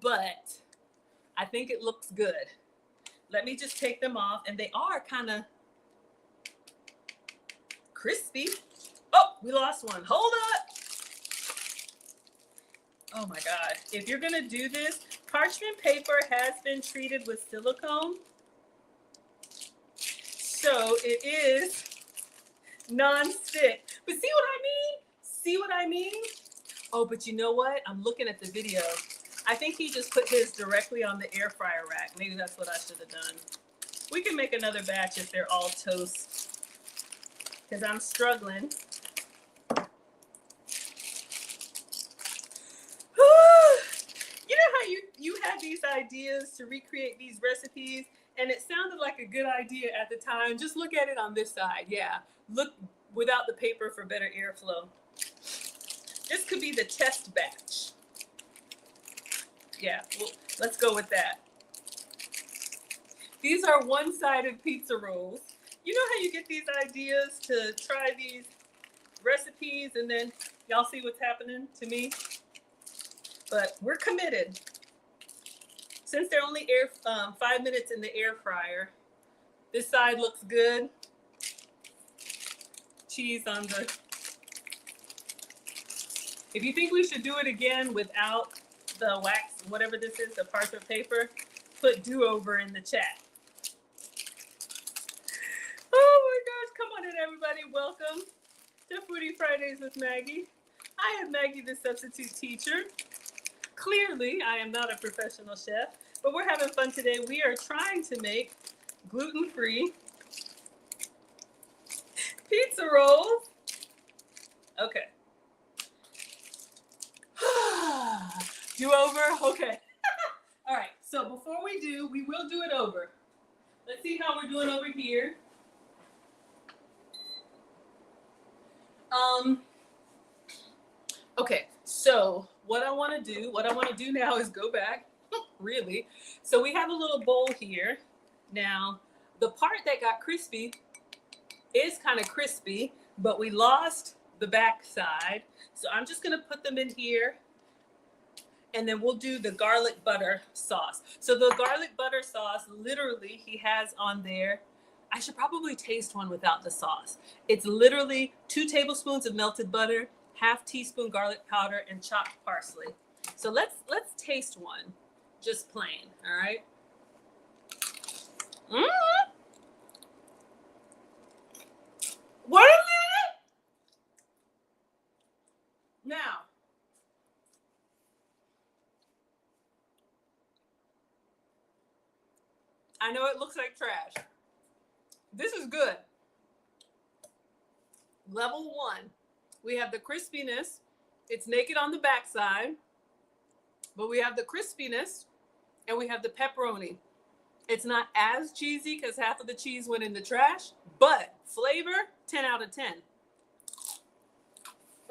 but I think it looks good. Let me just take them off, and they are kind of crispy. Oh, we lost one. Hold up. Oh my God. If you're gonna do this, parchment paper has been treated with silicone. So it is non-stick. But see what I mean? See what I mean? Oh, but you know what? I'm looking at the video. I think he just put his directly on the air fryer rack. Maybe that's what I should have done. We can make another batch if they're all toast, because I'm struggling. You know how you had these ideas to recreate these recipes, and it sounded like a good idea at the time. Just look at it on this side. Yeah, look without the paper for better airflow. This could be the test batch. Yeah, well, let's go with that. These are one-sided pizza rolls. You know how you get these ideas to try these recipes and then y'all see what's happening to me? But we're committed. Since they're only 5 minutes in the air fryer, this side looks good. Cheese on the... If you think we should do it again without the wax, whatever this is, the parchment paper, put do-over in the chat. Oh my gosh, come on in everybody. Welcome to Foodie Fridays with Maggie. I am Maggie, the substitute teacher. Clearly, I am not a professional chef, but we're having fun today. We are trying to make gluten-free pizza rolls. Okay. Do over? Okay. All right, so before we do, we will do it over. Let's see how we're doing over here. Okay, so what I want to do now is go back, really. So we have a little bowl here. Now, the part that got crispy is kind of crispy, but we lost the back side. So I'm just gonna put them in here, and then we'll do the garlic butter sauce. So the garlic butter sauce, literally, he has on there, I should probably taste one without the sauce. It's literally 2 tablespoons of melted butter, ½ teaspoon garlic powder, and chopped parsley. So let's taste one, just plain, all right? Wait a minute! Now, I know it looks like trash. This is good. Level 1. We have the crispiness. It's naked on the backside, but we have the crispiness and we have the pepperoni. It's not as cheesy because half of the cheese went in the trash, but flavor, 10 out of 10.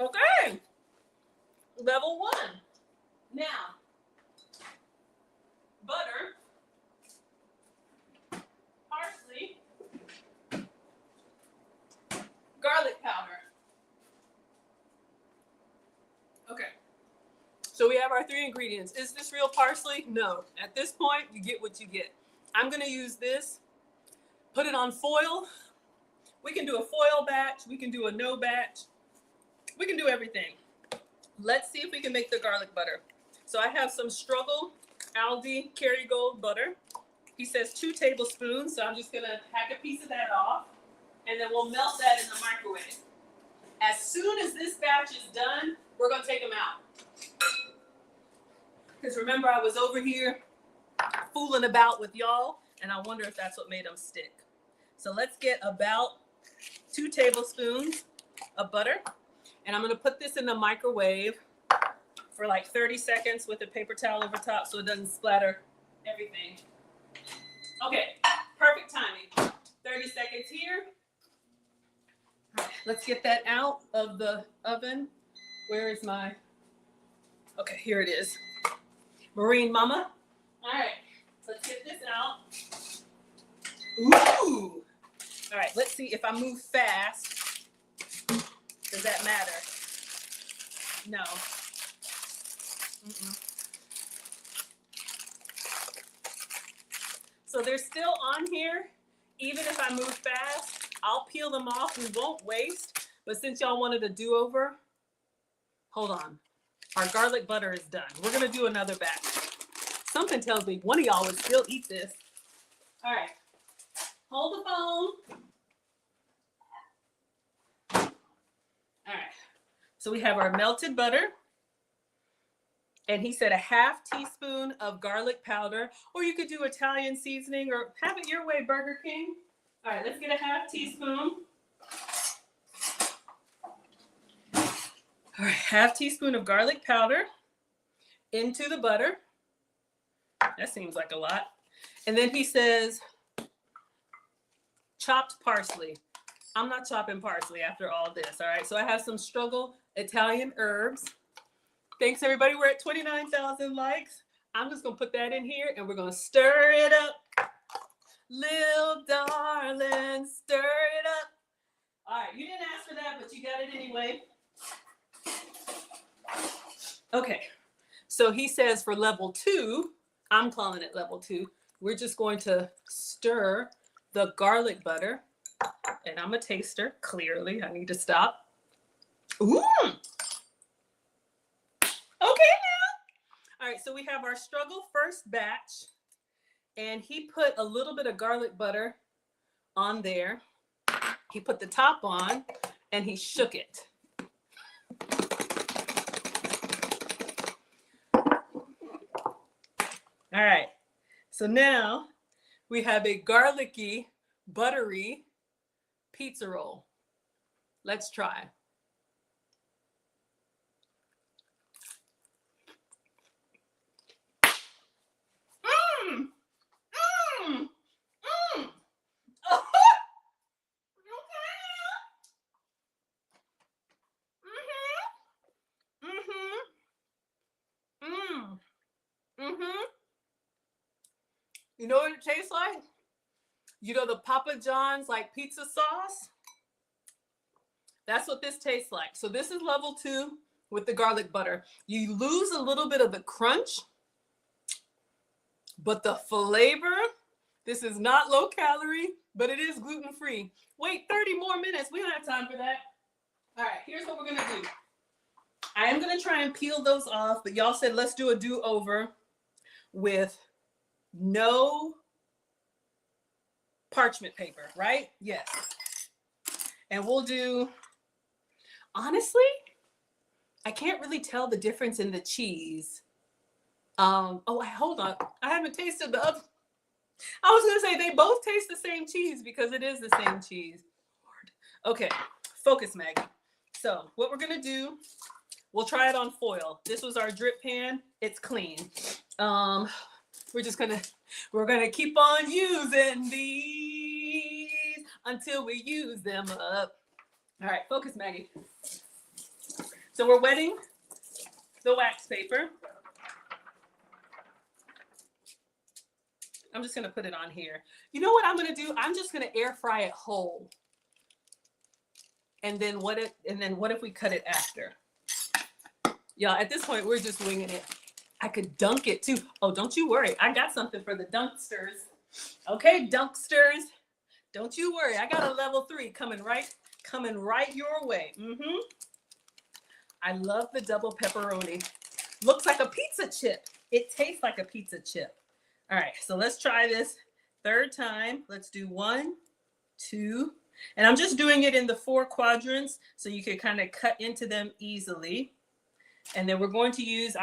Okay. Level 1. Now, butter, parsley, garlic powder. Okay. So we have our 3 ingredients. Is this real parsley? No. At this point, you get what you get. I'm going to use this, put it on foil. We can do a foil batch. We can do a no batch. We can do everything. Let's see if we can make the garlic butter. So I have some Struggle Aldi Kerrygold butter. He says 2 tablespoons. So I'm just going to hack a piece of that off. And then we'll melt that in the microwave. As soon as this batch is done, we're going to take them out. Because remember, I was over here fooling about with y'all, and I wonder if that's what made them stick. So let's get about 2 tablespoons of butter, and I'm going to put this in the microwave for like 30 seconds with a paper towel over top so it doesn't splatter everything. Okay, perfect timing. 30 seconds here. All right, let's get that out of the oven. Where is my... Okay, here it is. Marine Mama. All right, let's get this out. Ooh. All right, let's see if I move fast. Does that matter? No. So they're still on here. Even if I move fast, I'll peel them off. We won't waste. But since y'all wanted a do-over, hold on. Our garlic butter is done. We're going to do another batch. Something tells me one of y'all would still eat this. All right. Hold the phone. All right. So we have our melted butter. And he said a half teaspoon of garlic powder. Or you could do Italian seasoning or have it your way, Burger King. All right. Let's get a half teaspoon. All right, half teaspoon of garlic powder into the butter. That seems like a lot. And then he says chopped parsley. I'm not chopping parsley after all this, all right? So I have some Struggle Italian herbs. Thanks, everybody. We're at 29,000 likes. I'm just going to put that in here, and we're going to stir it up. Lil' darling, stir it up. All right, you didn't ask for that, but you got it anyway. Okay, so he says for level 2, I'm calling it level 2, we're just going to stir the garlic butter. And I'm a taster, clearly. I need to stop. Ooh! Okay now. All right, so we have our Struggle first batch. And he put a little bit of garlic butter on there. He put the top on, and he shook it. All right, so now we have a garlicky, buttery pizza roll. Let's try. Mmm! Mmm! Mmm! You know what it tastes like? You know the Papa John's like pizza sauce? That's what this tastes like. So this is level 2 with the garlic butter. You lose a little bit of the crunch, but the flavor, this is not low calorie, but it is gluten free. Wait 30 more minutes. We don't have time for that. All right, here's what we're going to do. I am going to try and peel those off, but y'all said let's do a do-over with no parchment paper, right? Yes. And we'll do, honestly, I can't really tell the difference in the cheese. Hold on. I haven't tasted the other. I was gonna say they both taste the same cheese because it is the same cheese. Okay, focus, Maggie. So what we're gonna do, we'll try it on foil. This was our drip pan. It's clean. We're gonna keep on using these until we use them up. All right, focus, Maggie. So we're wetting the wax paper. I'm just gonna put it on here. You know what I'm gonna do? I'm just gonna air fry it whole. And then what if we cut it after? Y'all, at this point, we're just winging it. I could dunk it too. Oh, don't you worry. I got something for the dunksters. Okay, dunksters. Don't you worry. I got a level 3 coming right your way. I love the double pepperoni. Looks like a pizza chip. It tastes like a pizza chip. All right, so let's try this third time. Let's do 1, 2, and I'm just doing it in the 4 quadrants so you can kind of cut into them easily. And then I'm going to use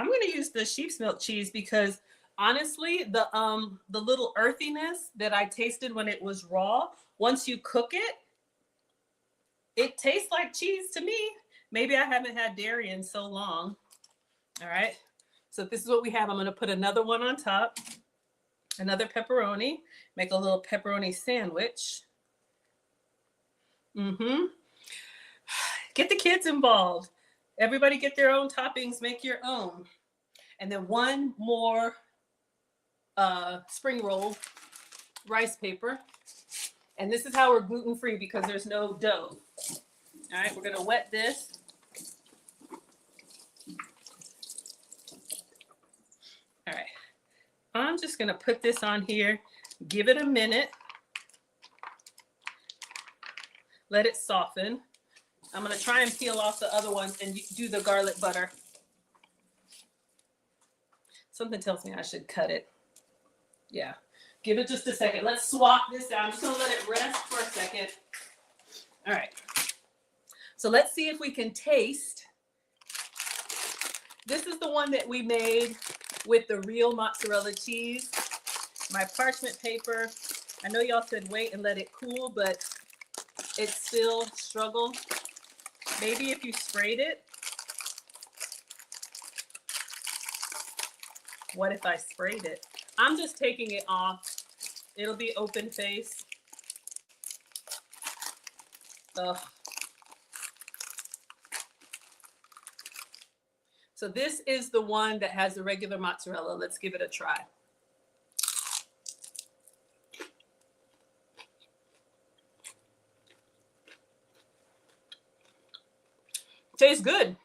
the sheep's milk cheese because honestly, the little earthiness that I tasted when it was raw, once you cook it, it tastes like cheese to me. Maybe I haven't had dairy in so long. All right, so this is what we have. I'm going to put another one on top, another pepperoni, make a little pepperoni sandwich. Get the kids involved. Everybody get their own toppings, make your own. And then one more spring roll rice paper. And this is how we're gluten-free because there's no dough. All right, we're gonna wet this. All right, I'm just gonna put this on here, give it a minute. Let it soften. I'm gonna try and peel off the other ones and do the garlic butter. Something tells me I should cut it. Yeah, give it just a second. Let's swap this down. I'm just gonna let it rest for a second. All right, so let's see if we can taste. This is the one that we made with the real mozzarella cheese. My parchment paper. I know y'all said wait and let it cool, but it's still struggle. Maybe if you sprayed it. What if I sprayed it? I'm just taking it off. It'll be open face. Ugh. So this is the one that has the regular mozzarella. Let's give it a try. Tastes good.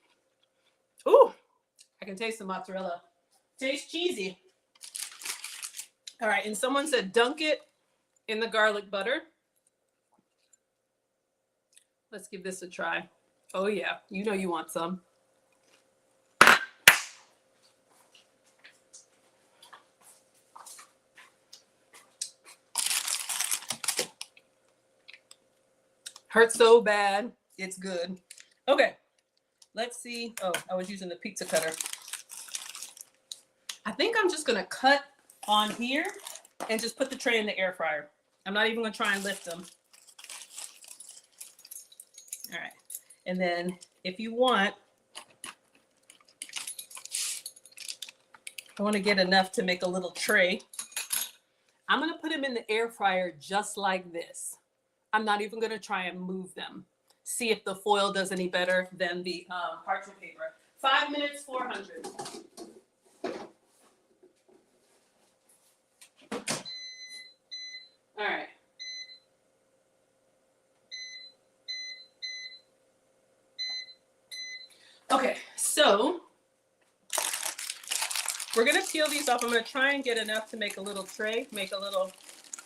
Ooh, I can taste the mozzarella. Tastes cheesy. All right, and someone said dunk it in the garlic butter. Let's give this a try. Oh yeah, you know you want some. Hurts so bad, it's good. Okay, let's see. Oh, I was using the pizza cutter. I think I'm just gonna cut on here and just put the tray in the air fryer. I'm not even gonna try and lift them. All right, and then if you want, I wanna get enough to make a little tray. I'm gonna put them in the air fryer just like this. I'm not even gonna try and move them. See if the foil does any better than the parchment paper. 5 minutes, 400. All right. Okay, so we're gonna peel these off. I'm gonna try and get enough to make a little tray, make a little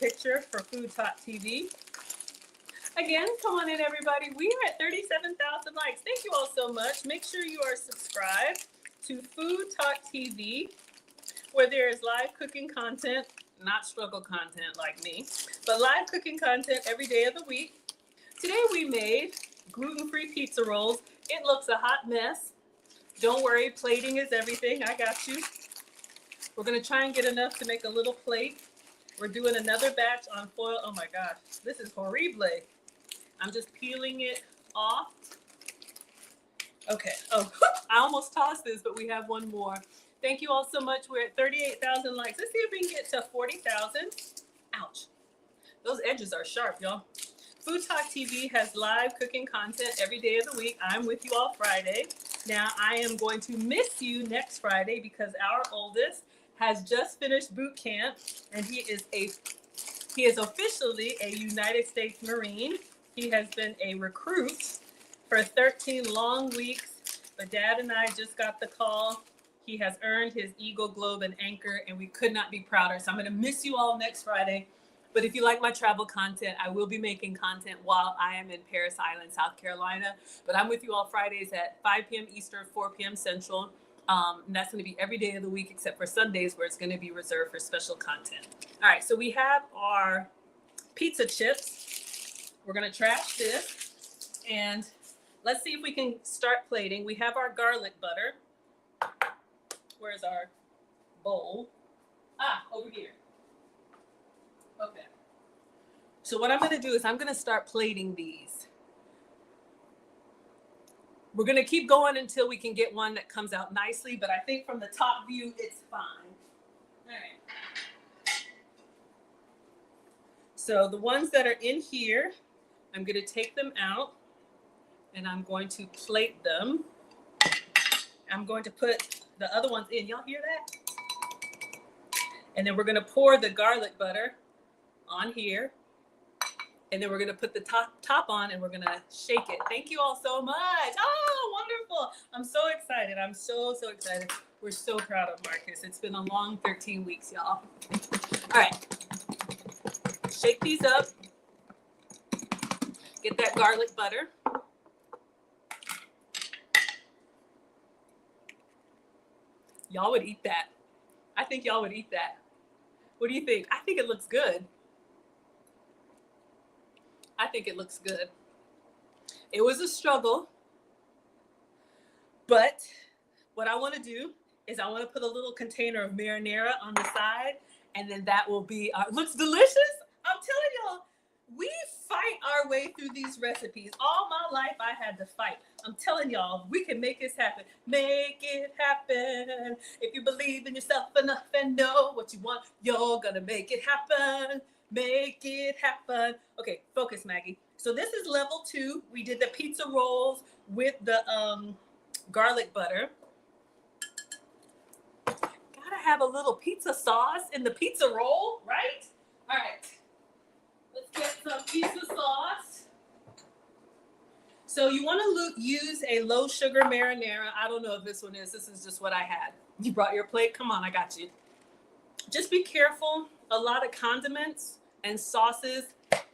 picture for Fttv. Again, come on in, everybody. We are at 37,000 likes. Thank you all so much. Make sure you are subscribed to Fttv, where there is live cooking content, not struggle content like me, but live cooking content every day of the week. Today we made gluten-free pizza rolls. It looks a hot mess. Don't worry, plating is everything. I got you. We're gonna try and get enough to make a little plate. We're doing another batch on foil. Oh my gosh, this is horrible. I'm just peeling it off. Okay. Oh, I almost tossed this, but we have one more. Thank you all so much. We're at 38,000 likes. Let's see if we can get to 40,000. Ouch. Those edges are sharp, y'all. Food Talk TV has live cooking content every day of the week. I'm with you all Friday. Now, I am going to miss you next Friday because our oldest has just finished boot camp, and he is officially a United States Marine. He has been a recruit for 13 long weeks, but Dad and I just got the call. He has earned his Eagle, Globe, and Anchor, and we could not be prouder. So I'm going to miss you all next Friday. But if you like my travel content, I will be making content while I am in Paris Island, South Carolina. But I'm with you all Fridays at 5 p.m. Eastern, 4 p.m. Central. And that's going to be every day of the week except for Sundays, where it's going to be reserved for special content. All right, so we have our pizza chips. We're going to trash this. And let's see if we can start plating. We have our garlic butter. Where's our bowl? Ah, over here. Okay. So what I'm going to do is I'm going to start plating these. We're going to keep going until we can get one that comes out nicely, but I think from the top view, it's fine. All right. So the ones that are in here, I'm going to take them out and I'm going to plate them. I'm going to put the other ones in. Y'all hear that? And then we're going to pour the garlic butter on here. And then we're going to put the top on and we're going to shake it. Thank you all so much. Oh, wonderful. I'm so excited. I'm so excited. We're so proud of Marcus. It's been a long 13 weeks, y'all. All right. Shake these up. Get that garlic butter. Y'all would eat that. I think y'all would eat that. What do you think? I think it looks good. I think it looks good. It was a struggle, but what I want to do is I want to put a little container of marinara on the side, and then that will be, looks delicious. I'm telling y'all, we fight our way through these recipes. All my life, I had to fight. I'm telling y'all, we can make this happen. Make it happen. If you believe in yourself enough and know what you want, you're gonna make it happen. Make it happen. Okay, focus, Maggie. So this is level 2. We did the pizza rolls with the garlic butter. Gotta have a little pizza sauce in the pizza roll, right? All right. Let's get some pizza sauce. So you want to use a low sugar marinara. I don't know if this one is. This is just what I had. You brought your plate? Come on, I got you. Just be careful. A lot of condiments and sauces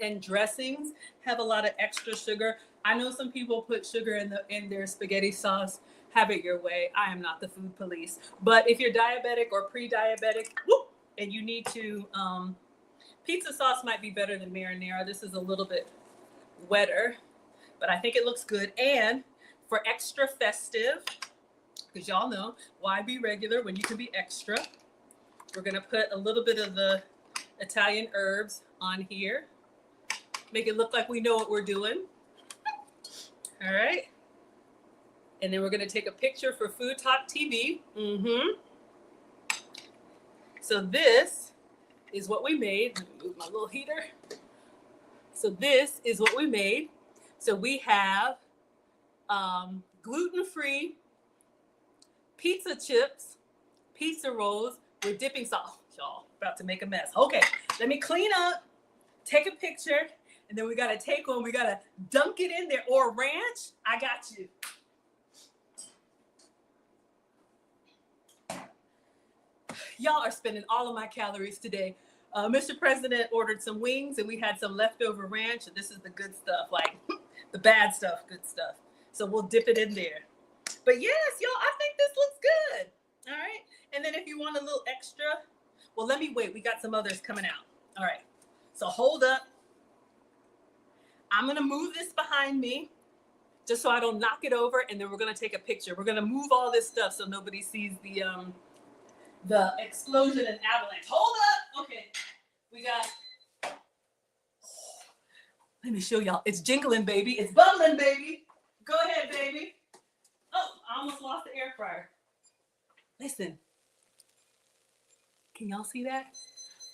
and dressings have a lot of extra sugar. I know some people put sugar in their spaghetti sauce. Have it your way. I am not the food police. But if you're diabetic or pre-diabetic, and you need to, pizza sauce might be better than marinara. This is a little bit wetter, but I think it looks good. And for extra festive, because y'all know, why be regular when you can be extra? We're gonna put a little bit of the Italian herbs on here. Make it look like we know what we're doing. All right. And then we're gonna take a picture for Food Talk TV. So this is what we made. Let me move my little heater. So this is what we made. So we have gluten-free pizza chips, pizza rolls with dipping sauce. Y'all about to make a mess. Okay, let me clean up, take a picture, and then we gotta take one. We gotta dunk it in there, or ranch. I got you. Y'all are spending all of my calories today. Mr. President ordered some wings and we had some leftover ranch, and this is the good stuff, like the bad stuff, good stuff. So we'll dip it in there. But yes, y'all, I think this looks good. All right. And then if you want a little extra, well, let me wait. We got some others coming out. All right. So hold up. I'm going to move this behind me just so I don't knock it over. And then we're going to take a picture. We're going to move all this stuff so nobody sees the explosion and avalanche. Hold up. Okay. We got, let me show y'all. It's jingling, baby. It's bubbling, baby. Go ahead, baby. Oh, I almost lost the air fryer. Listen. Can y'all see that?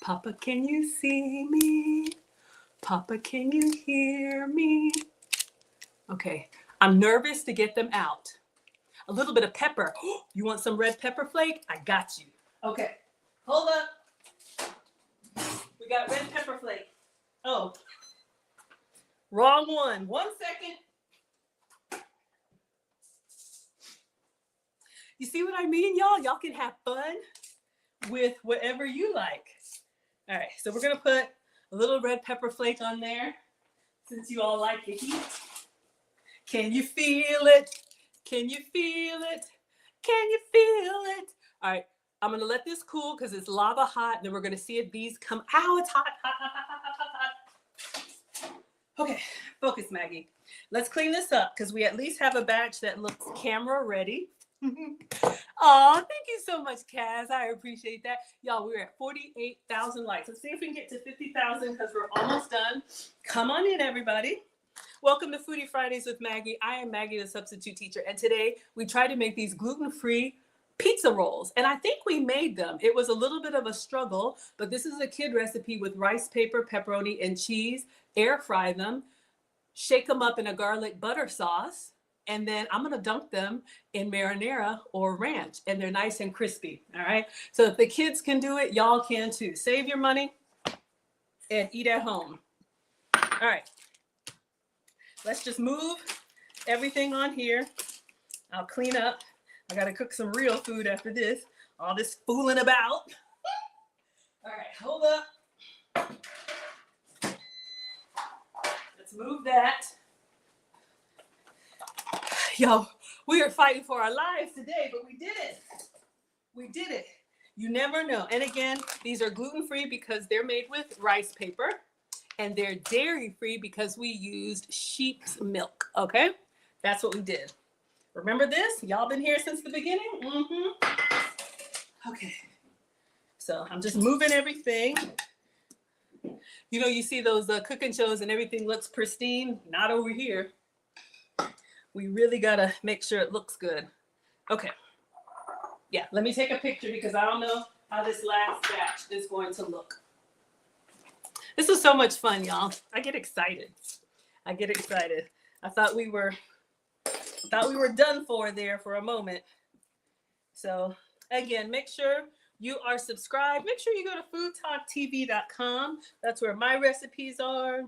Papa, can you see me? Papa, can you hear me? Okay, I'm nervous to get them out. A little bit of pepper. You want some red pepper flake? I got you. Okay, hold up. We got red pepper flake. Oh, wrong one. 1 second. You see what I mean, y'all? Y'all can have fun with whatever you like. All right, so we're gonna put a little red pepper flake on there since you all like the heat. Can you feel it? Can you feel it? Can you feel it? All right, I'm gonna let this cool because it's lava hot, and then we're gonna see if these come. Ow, it's hot, hot, hot, hot, hot, hot, hot. Okay, focus, Maggie. Let's clean this up because we at least have a batch that looks camera ready. Oh, thank you so much, Kaz. I appreciate that. Y'all, we're at 48,000 likes. Let's see if we can get to 50,000 because we're almost done. Come on in, everybody. Welcome to Foodie Fridays with Maggie. I am Maggie, the substitute teacher, and today we try to make these gluten-free pizza rolls, and I think we made them. It was a little bit of a struggle, but this is a kid recipe with rice paper, pepperoni, and cheese. Air fry them, shake them up in a garlic butter sauce, and then I'm gonna dunk them in marinara or ranch, and they're nice and crispy, all right? So if the kids can do it, y'all can too. Save your money and eat at home. All right, let's just move everything on here. I'll clean up. I gotta cook some real food after this. All this fooling about. All right, hold up. Let's move that. Yo, we are fighting for our lives today, but we did it. We did it. You never know. And again, these are gluten-free because they're made with rice paper, and they're dairy-free because we used sheep's milk, okay? That's what we did. Remember this? Y'all been here since the beginning? Mm-hmm. Okay. So I'm just moving everything. You know, you see those cooking shows and everything looks pristine. Not over here. We really gotta make sure it looks good. Okay. Yeah, let me take a picture because I don't know how this last batch is going to look. This is so much fun, y'all. I get excited. I get excited. I thought we were done for there for a moment. So again, make sure you are subscribed. Make sure you go to foodtalktv.com. That's where my recipes are.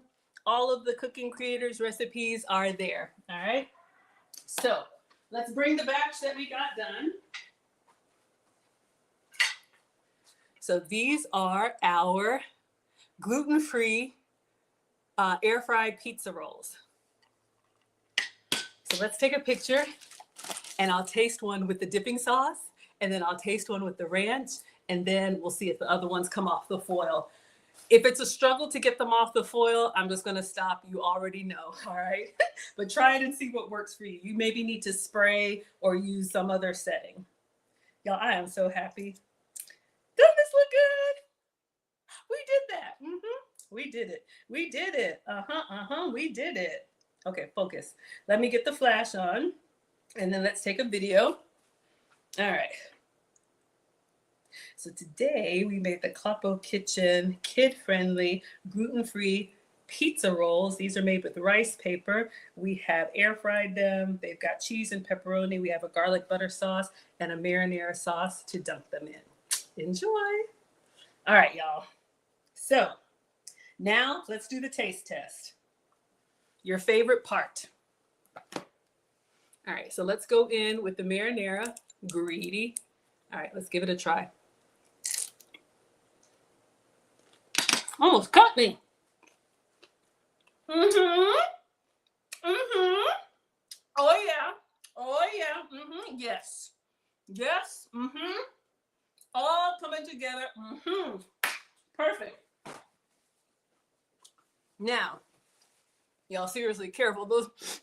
All of the cooking creators' recipes are there. All right. So let's bring the batch that we got done. So these are our gluten-free air-fried pizza rolls. So let's take a picture, and I'll taste one with the dipping sauce, and then I'll taste one with the ranch, and then we'll see if the other ones come off the foil. If it's a struggle to get them off the foil, I'm just going to stop. You already know, all right? But try it and see what works for you. You maybe need to spray or use some other setting. Y'all, I am so happy. Doesn't this look good? We did that. We did it. We did it. We did it. Okay, focus. Let me get the flash on, and then let's take a video. All right. So today we made the Clapo Kitchen kid-friendly, gluten-free pizza rolls. These are made with rice paper. We have air fried them. They've got cheese and pepperoni. We have a garlic butter sauce and a marinara sauce to dunk them in. Enjoy. All right, y'all. So now let's do the taste test. Your favorite part. All right, so let's go in with the marinara. Greedy. All right, let's give it a try. Almost cut me. Oh yeah. Oh yeah. Yes. Yes. All coming together. Perfect. Now, y'all seriously careful.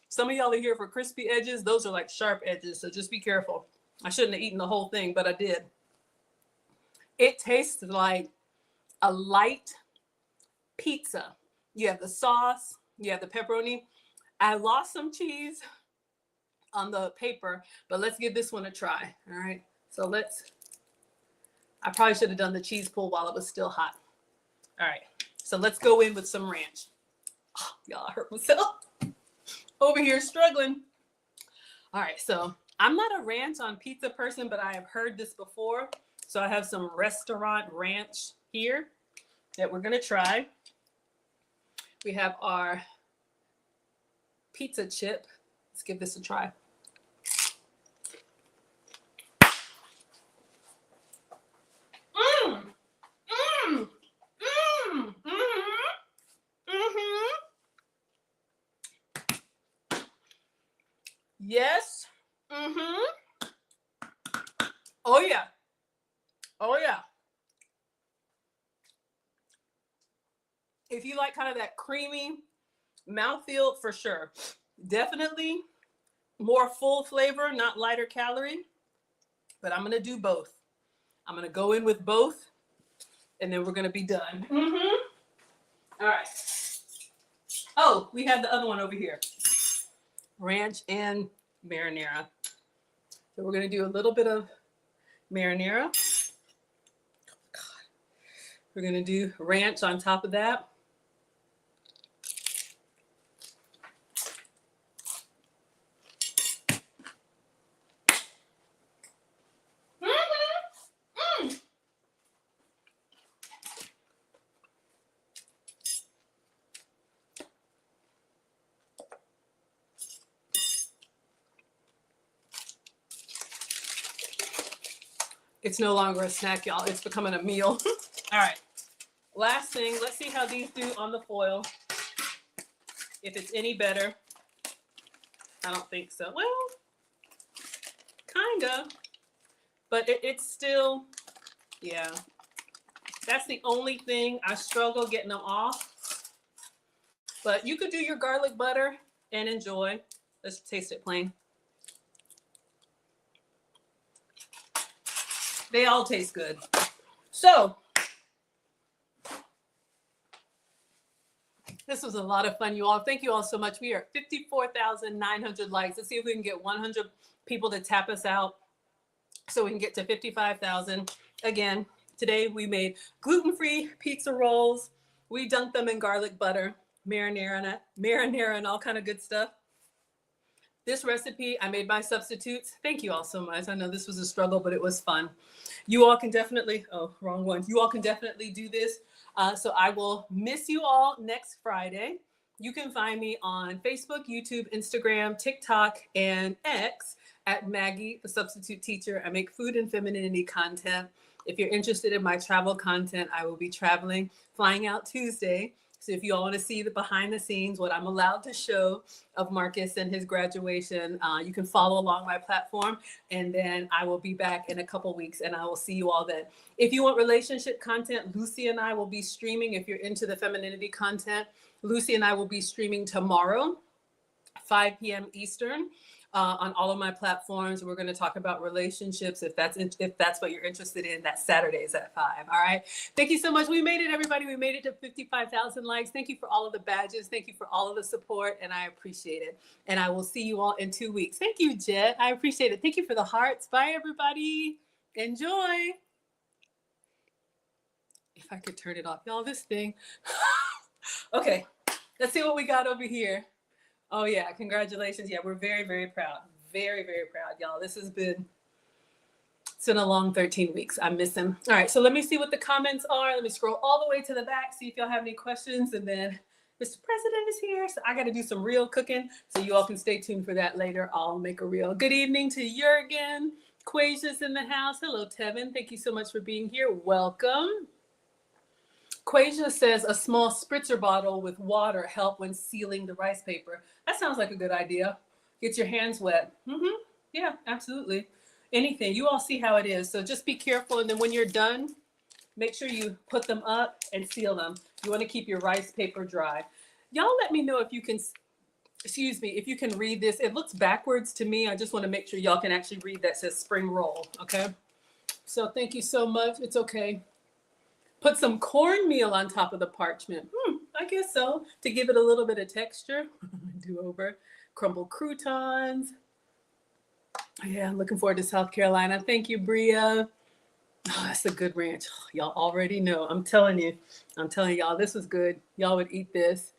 Some of y'all are here for crispy edges. Those are like sharp edges, so just be careful. I shouldn't have eaten the whole thing, but I did. It tastes like a light pizza. You have the sauce, you have the pepperoni. I lost some cheese on the paper, but let's give this one a try. All right. So I probably should have done the cheese pull while it was still hot. All right. So let's go in with some ranch. Oh, y'all, I hurt myself over here struggling. All right. So I'm not a ranch on pizza person, but I have heard this before. So I have some restaurant ranch here that we're going to try. We have our pizza chip. Let's give this a try. Yes. Oh yeah. Oh yeah. If you like kind of that creamy mouthfeel, for sure. Definitely more full flavor, not lighter calorie. But I'm going to do both. I'm going to go in with both, and then we're going to be done. All right. Oh, we have the other one over here. Ranch and marinara. So we're going to do a little bit of marinara. Oh, God. We're going to do ranch on top of that. It's no longer a snack, y'all. It's becoming a meal. All right. Last thing, let's see how these do on the foil. If it's any better. I don't think so. Well, kind of. But it's still, yeah. That's the only thing I struggle getting them off. But you could do your garlic butter and enjoy. Let's taste it plain. They all taste good. So, this was a lot of fun, you all. Thank you all so much. We are at 54,900 likes. Let's see if we can get 100 people to tap us out so we can get to 55,000. Again, today we made gluten-free pizza rolls. We dunked them in garlic butter, marinara and all kind of good stuff. This recipe, I made my substitutes. Thank you all so much. I know this was a struggle, but it was fun. You all can definitely, oh, wrong one. You all can definitely do this. So I will miss you all next Friday. You can find me on Facebook, YouTube, Instagram, TikTok, and X at Maggie, the Substitute Teacher. I make food and femininity content. If you're interested in my travel content, I will be traveling, flying out Tuesday. So if you all want to see the behind the scenes, what I'm allowed to show of Marcus and his graduation, you can follow along my platform. And then I will be back in a couple weeks and I will see you all then. If you want relationship content, Lucy and I will be streaming. If you're into the femininity content, Lucy and I will be streaming tomorrow, 5 p.m. Eastern. On all of my platforms. We're going to talk about relationships. If that's what you're interested in, that's Saturdays at 5. All right. Thank you so much. We made it, everybody. We made it to 55,000 likes. Thank you for all of the badges. Thank you for all of the support. And I appreciate it. And I will see you all in 2 weeks. Thank you, Jet. I appreciate it. Thank you for the hearts. Bye, everybody. Enjoy. If I could turn it off, y'all, this thing. Okay. Let's see what we got over here. Oh, yeah. Congratulations. Yeah, we're very, very proud. Very, very proud, y'all. It's been a long 13 weeks. I miss him. All right. So let me see what the comments are. Let me scroll all the way to the back, see if y'all have any questions. And then Mr. President is here. So I got to do some real cooking. So you all can stay tuned for that later. I'll make a reel. Good evening to Jurgen. Quasia's in the house. Hello, Tevin. Thank you so much for being here. Welcome. Quasia says a small spritzer bottle with water help when sealing the rice paper. That sounds like a good idea. Get your hands wet. Yeah, absolutely. Anything. You all see how it is. So just be careful. And then when you're done, make sure you put them up and seal them. You want to keep your rice paper dry. Y'all let me know if you can, if you can read this. It looks backwards to me. I just want to make sure y'all can actually read that says spring roll. Okay. So thank you so much. It's okay. Put some cornmeal on top of the parchment. guess so. To give it a little bit of texture. Do over. Crumbled croutons. Yeah, I'm looking forward to South Carolina. Thank you, Bria. Oh, that's a good ranch. Y'all already know. I'm telling y'all, this was good. Y'all would eat this.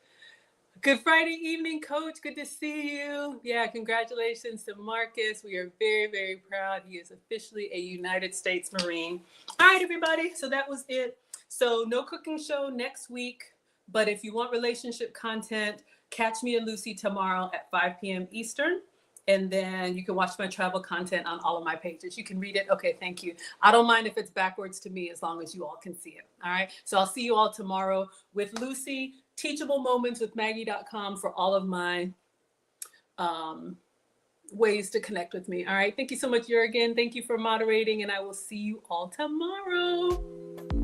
Good Friday evening, Coach. Good to see you. Yeah, congratulations to Marcus. We are very, very proud. He is officially a United States Marine. All right, everybody. So that was it. So no cooking show next week. But if you want relationship content, catch me and Lucy tomorrow at 5 p.m. Eastern. And then you can watch my travel content on all of my pages. You can read it. Okay, thank you. I don't mind if it's backwards to me as long as you all can see it. All right. So I'll see you all tomorrow with Lucy. Teachable Moments with Maggie.com for all of my ways to connect with me. All right. Thank you so much, Jurgen. Thank you for moderating, and I will see you all tomorrow.